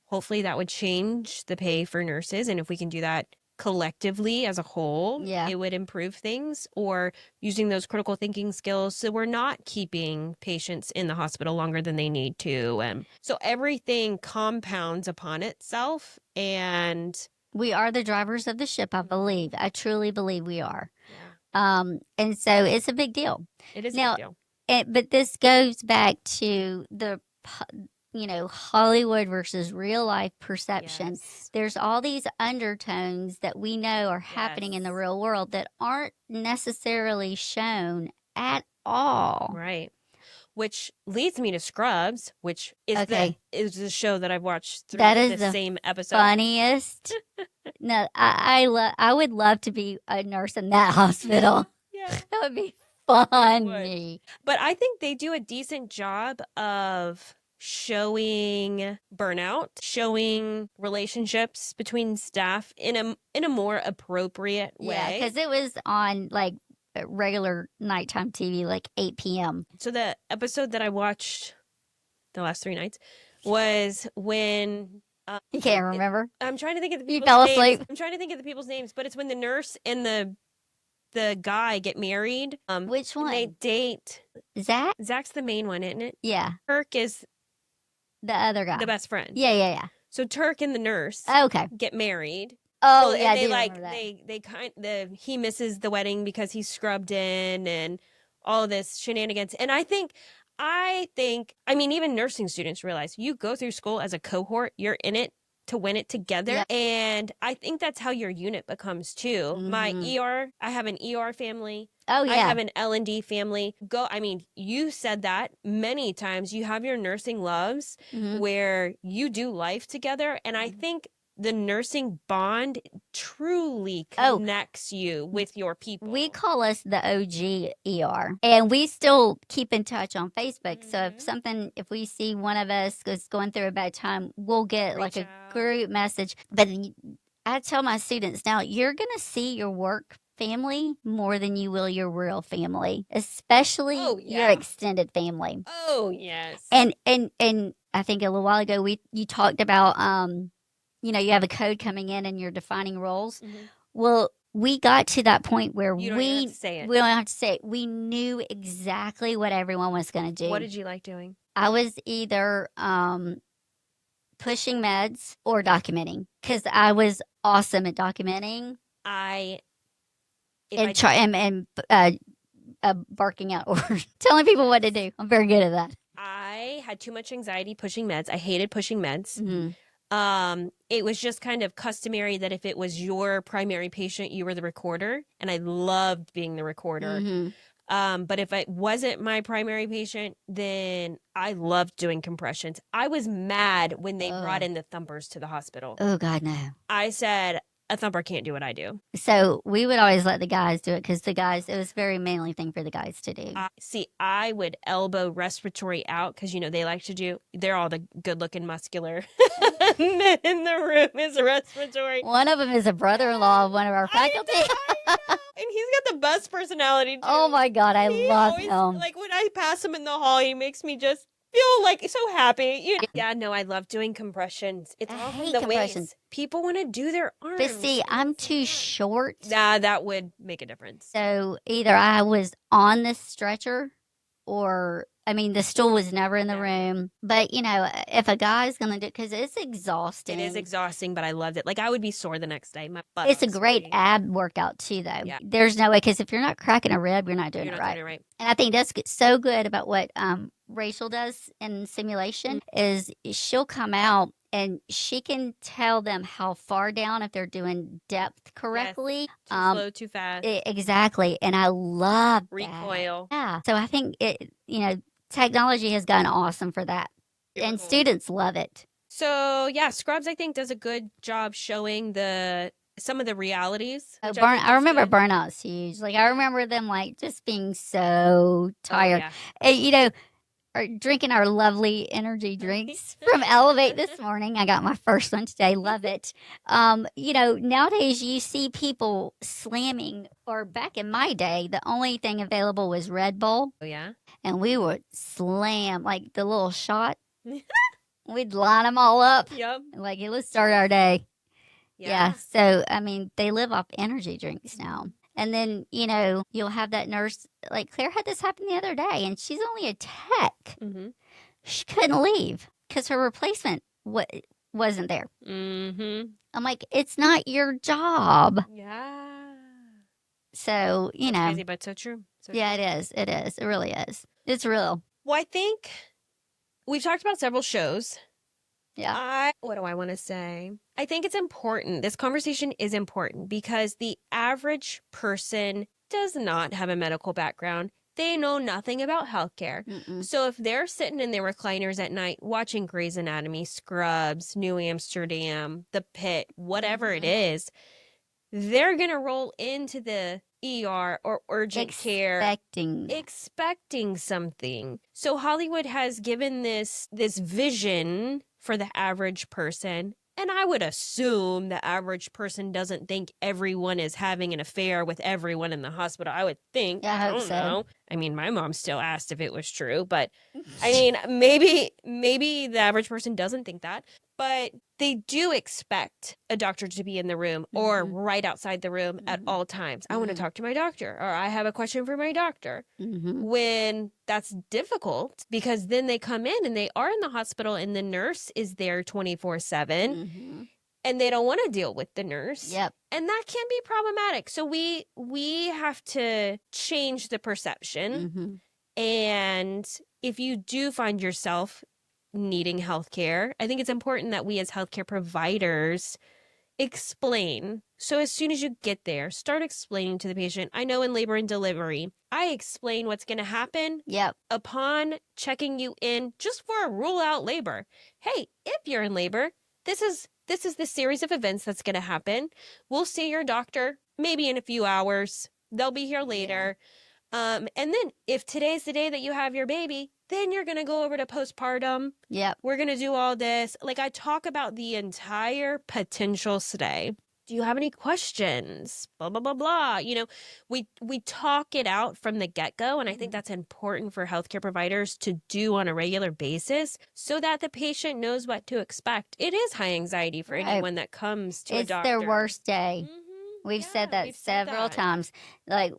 hopefully that would change the pay for nurses. And if we can do that collectively as a whole, it would improve things. Or using those critical thinking skills so we're not keeping patients in the hospital longer than they need to. So everything compounds upon itself, and we are the drivers of the ship, I believe. I truly believe we are. And so it's a big deal. It is a big deal. But this goes back to the Hollywood versus real life perception. Yes. There's all these undertones that we know are happening in the real world that aren't necessarily shown at all. Right. Which leads me to Scrubs, which is the show that I've watched through the same episode. Funniest. No, I would love to be a nurse in that hospital. Yeah. That would be funny. But I think they do a decent job of showing burnout, showing relationships between staff in a more appropriate way. Yeah, because it was on like regular nighttime TV, like 8 p.m. So the episode that I watched the last 3 nights was when you can't remember. I'm trying to think of the people's you fell names. asleep. I'm trying to think of the people's names, but it's when the nurse and the guy get married. Which one? They date Zach. Zach's the main one, isn't it? Yeah. Turk is the other guy, the best friend. Yeah. So Turk and the nurse get married. Oh, well, yeah, and he misses the wedding because he's scrubbed in and all this shenanigans. And I think, even nursing students realize you go through school as a cohort, you're in it to win it together. Yep. And I think that's how your unit becomes too. Mm-hmm. My ER, I have an ER family. Oh, yeah. I have an L&D family. You said that many times. You have your nursing loves where you do life together. And I think the nursing bond truly connects you with your people. We call us the OG ER, and we still keep in touch on Facebook. So if we see one of us is going through a bad time, we'll get like a group message. But I tell my students now, you're going to see your work family more than you will your real family, especially your extended family. Oh, yes. And I think a little while ago, you talked about, you have a code coming in and you're defining roles. Mm-hmm. Well, we got to that point where we don't have to say it. We knew exactly what everyone was going to do. What did you like doing? I was either pushing meds or documenting because I was awesome at documenting. Barking out orders, telling people what to do. I'm very good at that. I had too much anxiety pushing meds. I hated pushing meds. Mm-hmm. It was just kind of customary that if it was your primary patient, you were the recorder, and I loved being the recorder. Mm-hmm. But if it wasn't my primary patient, then I loved doing compressions. I was mad when they brought in the thumpers to the hospital. Oh, God, no. I said, a thumper can't do what I do. So we would always let the guys do it because it was a very manly thing for the guys to do. I would elbow respiratory out because, they like to do, they're all the good looking muscular men in the room is respiratory. One of them is a brother-in-law of one of our faculty. I know. And he's got the best personality too. Oh my God, I love him. Like when I pass him in the hall, he makes me just feel like so happy. Yeah, no, I love doing compressions. It's I all from hate the compressions. waist. People want to do their arms. But see, I'm too short. Nah, that would make a difference. So either I was on this stretcher or, I mean, the stool was never in the room. But, if a guy's going to do, because it's exhausting. It is exhausting, but I loved it. Like, I would be sore the next day. My butt It's a great ab workout too, though. Yeah. There's no way, because if you're not cracking a rib, you're not doing it right. And I think that's so good about what Rachel does in simulation is she'll come out and she can tell them how far down if they're doing depth correctly. Too slow, too fast. Exactly. And I love recoil. That. Yeah. So I think technology has gotten awesome for that. And students love it. So yeah, Scrubs I think does a good job showing some of the realities. I remember burnout's huge. Like I remember them like just being so tired. And or drinking our lovely energy drinks from Elevate this morning. I got my first one today. Love it. Nowadays you see people slamming, or back in my day, the only thing available was Red Bull. Oh, yeah? And we would slam, like the little shot. We'd line them all up. Yep. Like, let's start our day. Yeah. So, I mean, they live off energy drinks now. And then, you'll have that nurse, like Claire had this happen the other day, and she's only a tech. Mm-hmm. She couldn't leave because her replacement wasn't there. Mm-hmm. I'm like, it's not your job. Yeah. So, That's crazy, but so true. Yeah, it is. It is. It really is. It's real. Well, I think we've talked about several shows. Yeah. What do I want to say? I think it's important. This conversation is important because the average person does not have a medical background. They know nothing about healthcare. Mm-mm. So if they're sitting in their recliners at night watching Grey's Anatomy, Scrubs, New Amsterdam, The Pit, whatever it is, they're going to roll into the ER or urgent care expecting something. So Hollywood has given this vision for the average person. And I would assume the average person doesn't think everyone is having an affair with everyone in the hospital. I would think. Yeah, I hope so. Know. I mean, my mom still asked if it was true, but I mean, maybe the average person doesn't think that. But they do expect a doctor to be in the room or right outside the room at all times. I want to talk to my doctor, or I have a question for my doctor. When that's difficult, because then they come in and they are in the hospital and the nurse is there 24/7 and they don't want to deal with the nurse. Yep. And that can be problematic. So we have to change the perception. And if you do find yourself needing healthcare, I think it's important that we as healthcare providers explain. So as soon as you get there, start explaining to the patient. I know in labor and delivery, I explain what's going to happen upon checking you in just for a rule out labor. Hey, if you're in labor, this is the series of events that's going to happen. We'll see your doctor maybe in a few hours. They'll be here later. And then if today's the day that you have your baby, then you're going to go over to postpartum. Yep. We're going to do all this. Like, I talk about the entire potential stay. Do you have any questions? Blah, blah, blah, blah. We talk it out from the get-go, and I think that's important for healthcare providers to do on a regular basis so that the patient knows what to expect. It is high anxiety for anyone that comes to a doctor. It's their worst day. We've said that several times. Like,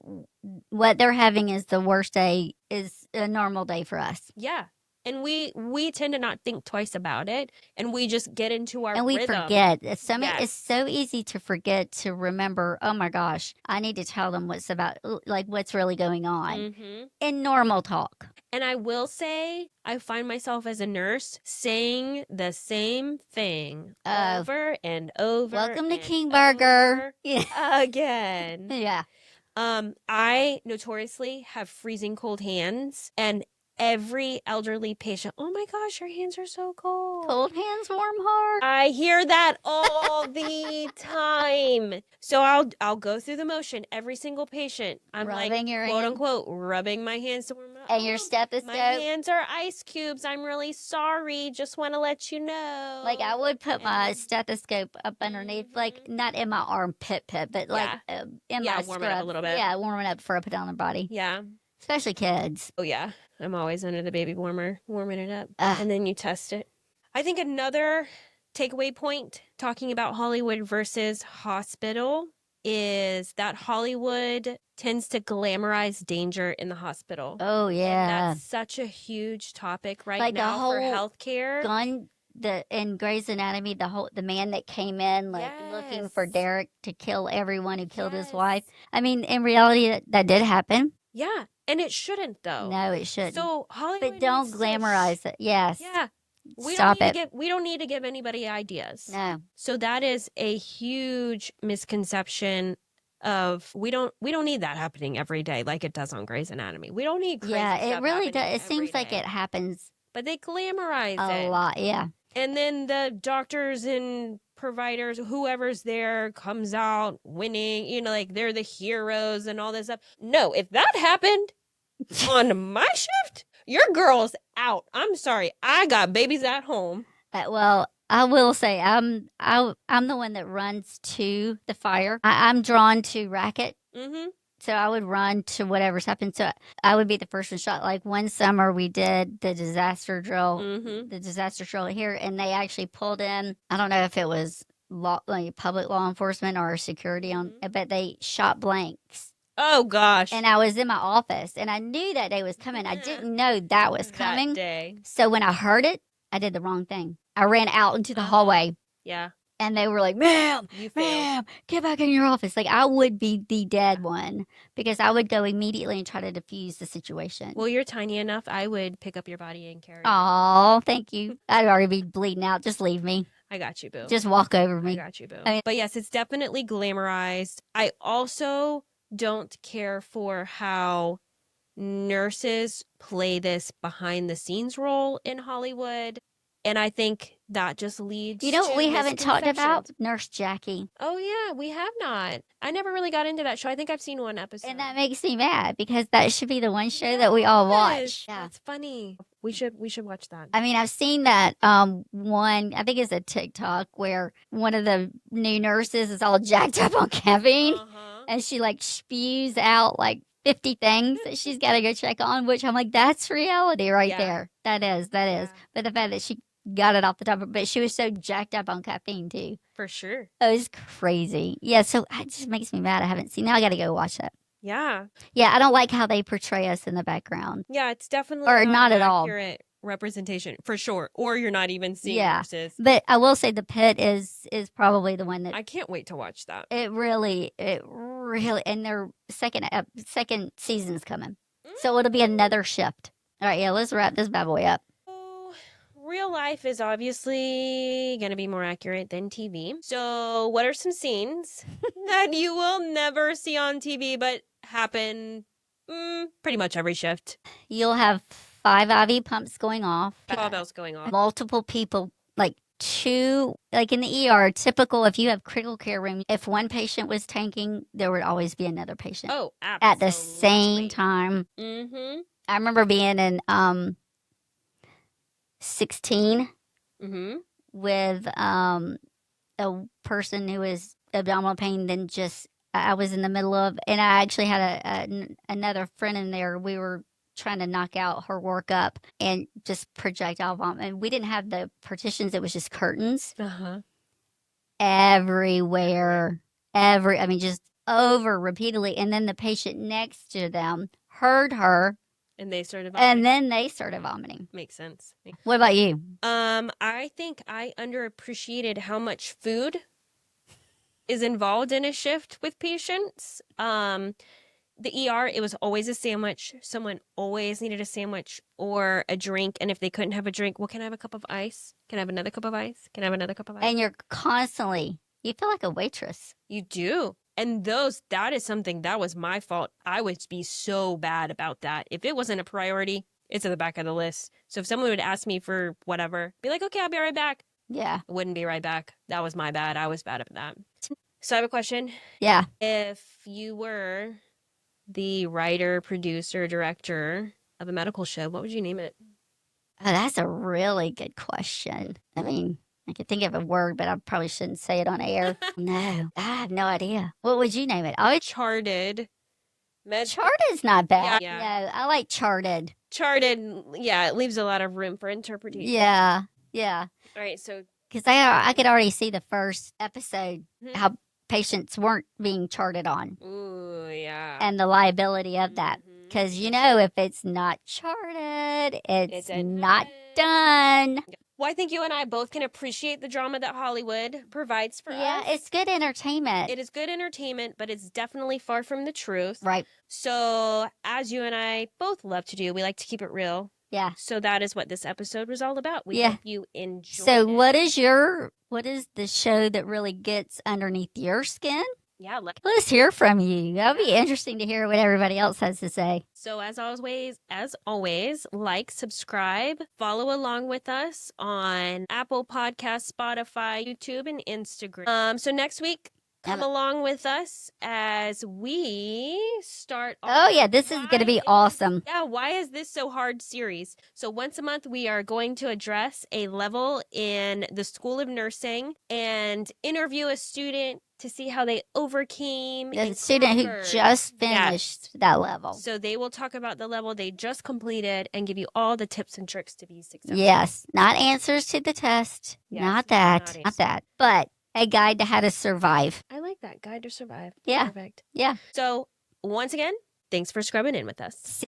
what they're having is the worst day, is a normal day for us. Yeah. And we tend to not think twice about it, and we just get into our rhythm. Forget. It's so easy to forget to remember, oh my gosh, I need to tell them what's really going on in normal talk. And I will say, I find myself as a nurse saying the same thing over and over. Welcome to King Burger. Again. Yeah. I notoriously have freezing cold hands, and every elderly patient, oh my gosh, your hands are so cold. Cold hands, warm heart. I hear that all the time. So I'll go through the motion. Every single patient, I'm rubbing like, quote unquote, rubbing my hands to warm up. And your stethoscope. My hands are ice cubes. I'm really sorry. Just want to let you know. Like, I would put my stethoscope up underneath, like, not in my armpit, but like in my warm it up a little bit. Yeah, warm it up before I put it on the body. Yeah. especially kids. Oh, yeah. I'm always under the baby warmer, warming it up. Ugh. And then you test it. I think another takeaway point talking about Hollywood versus hospital is that Hollywood tends to glamorize danger in the hospital. Oh, And yeah. that's such a huge topic right Like the now for whole healthcare. Gun, in Grey's Anatomy, the man that came in like looking for Yes. Derek to kill everyone who killed his Yes. wife. I mean, in reality, that did happen. Yeah. And it shouldn't, though. No, it shouldn't. So Hollywood But don't needs to glamorize it. Yes. Yeah. Stop it. We don't need to give anybody ideas. No. So that is a huge misconception of we don't need that happening every day like it does on Grey's Anatomy. We don't need crazy Yeah, it stuff really does. happening It seems every like day. it happens But they glamorize a it. lot. Yeah. And then the doctors and providers, whoever's there, comes out winning, you know, like they're the heroes and all this stuff. No, if that happened on my shift, your girl's out. I'm sorry. I got babies at home. Well, I will say I'm the one that runs to the fire. I'm drawn to racket. Mm-hmm. So I would run to whatever's happened. So I would be the first one shot. Like one summer we did the disaster drill, here, and they actually pulled in. I don't know if it was public law enforcement or security but they shot blanks. Oh gosh! And I was in my office, and I knew that day was coming. I didn't know that was coming. That day. So when I heard it, I did the wrong thing. I ran out into the hallway. Yeah. And they were like, ma'am, get back in your office. Like, I would be the dead one because I would go immediately and try to defuse the situation. Well, you're tiny enough. I would pick up your body and carry it. Oh, thank you. I'd already be bleeding out. Just leave me. I got you, boo. Just walk over me. I got you, boo. But yes, it's definitely glamorized. I also don't care for how nurses play this behind the scenes role in Hollywood. And I think that just leads You know what to we haven't talked about? misconceptions. Nurse Jackie. Oh, yeah, we have not. I never really got into that show. I think I've seen one episode. And that makes me mad because that should be the one show that we all watch. Yeah. That's funny. We should watch that. I mean, I've seen that one, I think it's a TikTok where one of the new nurses is all jacked up on caffeine and she like spews out like 50 things that she's got to go check on, which I'm like, that's reality right there. That is. But the fact that she got it off the top of, but she was so jacked up on caffeine too. For sure. It was crazy. Yeah, so it just makes me mad. I haven't seen. Now I got to go watch it. Yeah. Yeah, I don't like how they portray us in the background. Yeah, it's definitely or not at all accurate representation for sure. Or you're not even seeing nurses. But I will say The Pit is probably the one that I can't wait to watch that. It really, and their second season's coming, so it'll be another shift. All right, yeah, let's wrap this bad boy up. Real life is obviously going to be more accurate than TV. So, what are some scenes that you will never see on TV but happen pretty much every shift? You'll have 5 IV pumps going off. All bells going off. Multiple people, like 2, like in the ER, typical if you have critical care room, if one patient was tanking, there would always be another patient. Oh, absolutely. At the same time. Mm-hmm. I remember being in 16 with a person who was abdominal pain. Then just I was in the middle of, and I actually had another friend in there. We were trying to knock out her workup and just projectile vomit. And we didn't have the partitions; it was just curtains everywhere. I mean, just over repeatedly. And then the patient next to them heard her. And they started vomiting. And then they started vomiting. Makes sense. What about you? I think I underappreciated how much food is involved in a shift with patients. The ER, it was always a sandwich. Someone always needed a sandwich or a drink. And if they couldn't have a drink, well, can I have a cup of ice? Can I have another cup of ice? Can I have another cup of ice? And you're constantly, you feel like a waitress. You do. And that is something that was my fault. I would be so bad about that. If it wasn't a priority, it's at the back of the list. So if someone would ask me for whatever, be like, okay, I'll be right back. Yeah. I wouldn't be right back. That was my bad. I was bad at that. So I have a question. Yeah. If you were the writer, producer, director of a medical show, what would you name it? Oh, that's a really good question. I mean, I could think of a word, but I probably shouldn't say it on air. No, I have no idea. What would you name it? Charted Charted's not bad. Yeah. No, I like charted. Charted, yeah, it leaves a lot of room for interpretation. Yeah. All right, so Because I could already see the first episode Mhm. how patients weren't being charted on ooh, yeah. and the liability of that. Mhm. Because if it's not charted, it's a not done. Well, I think you and I both can appreciate the drama that Hollywood provides for us. Yeah, it's good entertainment. It is good entertainment, but it's definitely far from the truth. Right. So, as you and I both love to do, we like to keep it real. Yeah. So that is what this episode was all about. We Yeah. hope you enjoyed So it. what is the show that really gets underneath your skin? Yeah, Let's hear from you. That'll be interesting to hear what everybody else has to say. So as always, like, subscribe, follow along with us on Apple Podcasts, Spotify, YouTube, and Instagram. So next week, come along with us as we start. Oh yeah, this is going to be awesome. Yeah, why is this so hard series? So once a month, we are going to address a level in the School of Nursing and interview a student to see how they overcame the student who just finished that level. So they will talk about the level they just completed and give you all the tips and tricks to be successful. Yes, not answers to the test. Yes, not that. But a guide to how to survive. I like that. Guide to survive. Yeah. Perfect. Yeah. So once again, thanks for scrubbing in with us.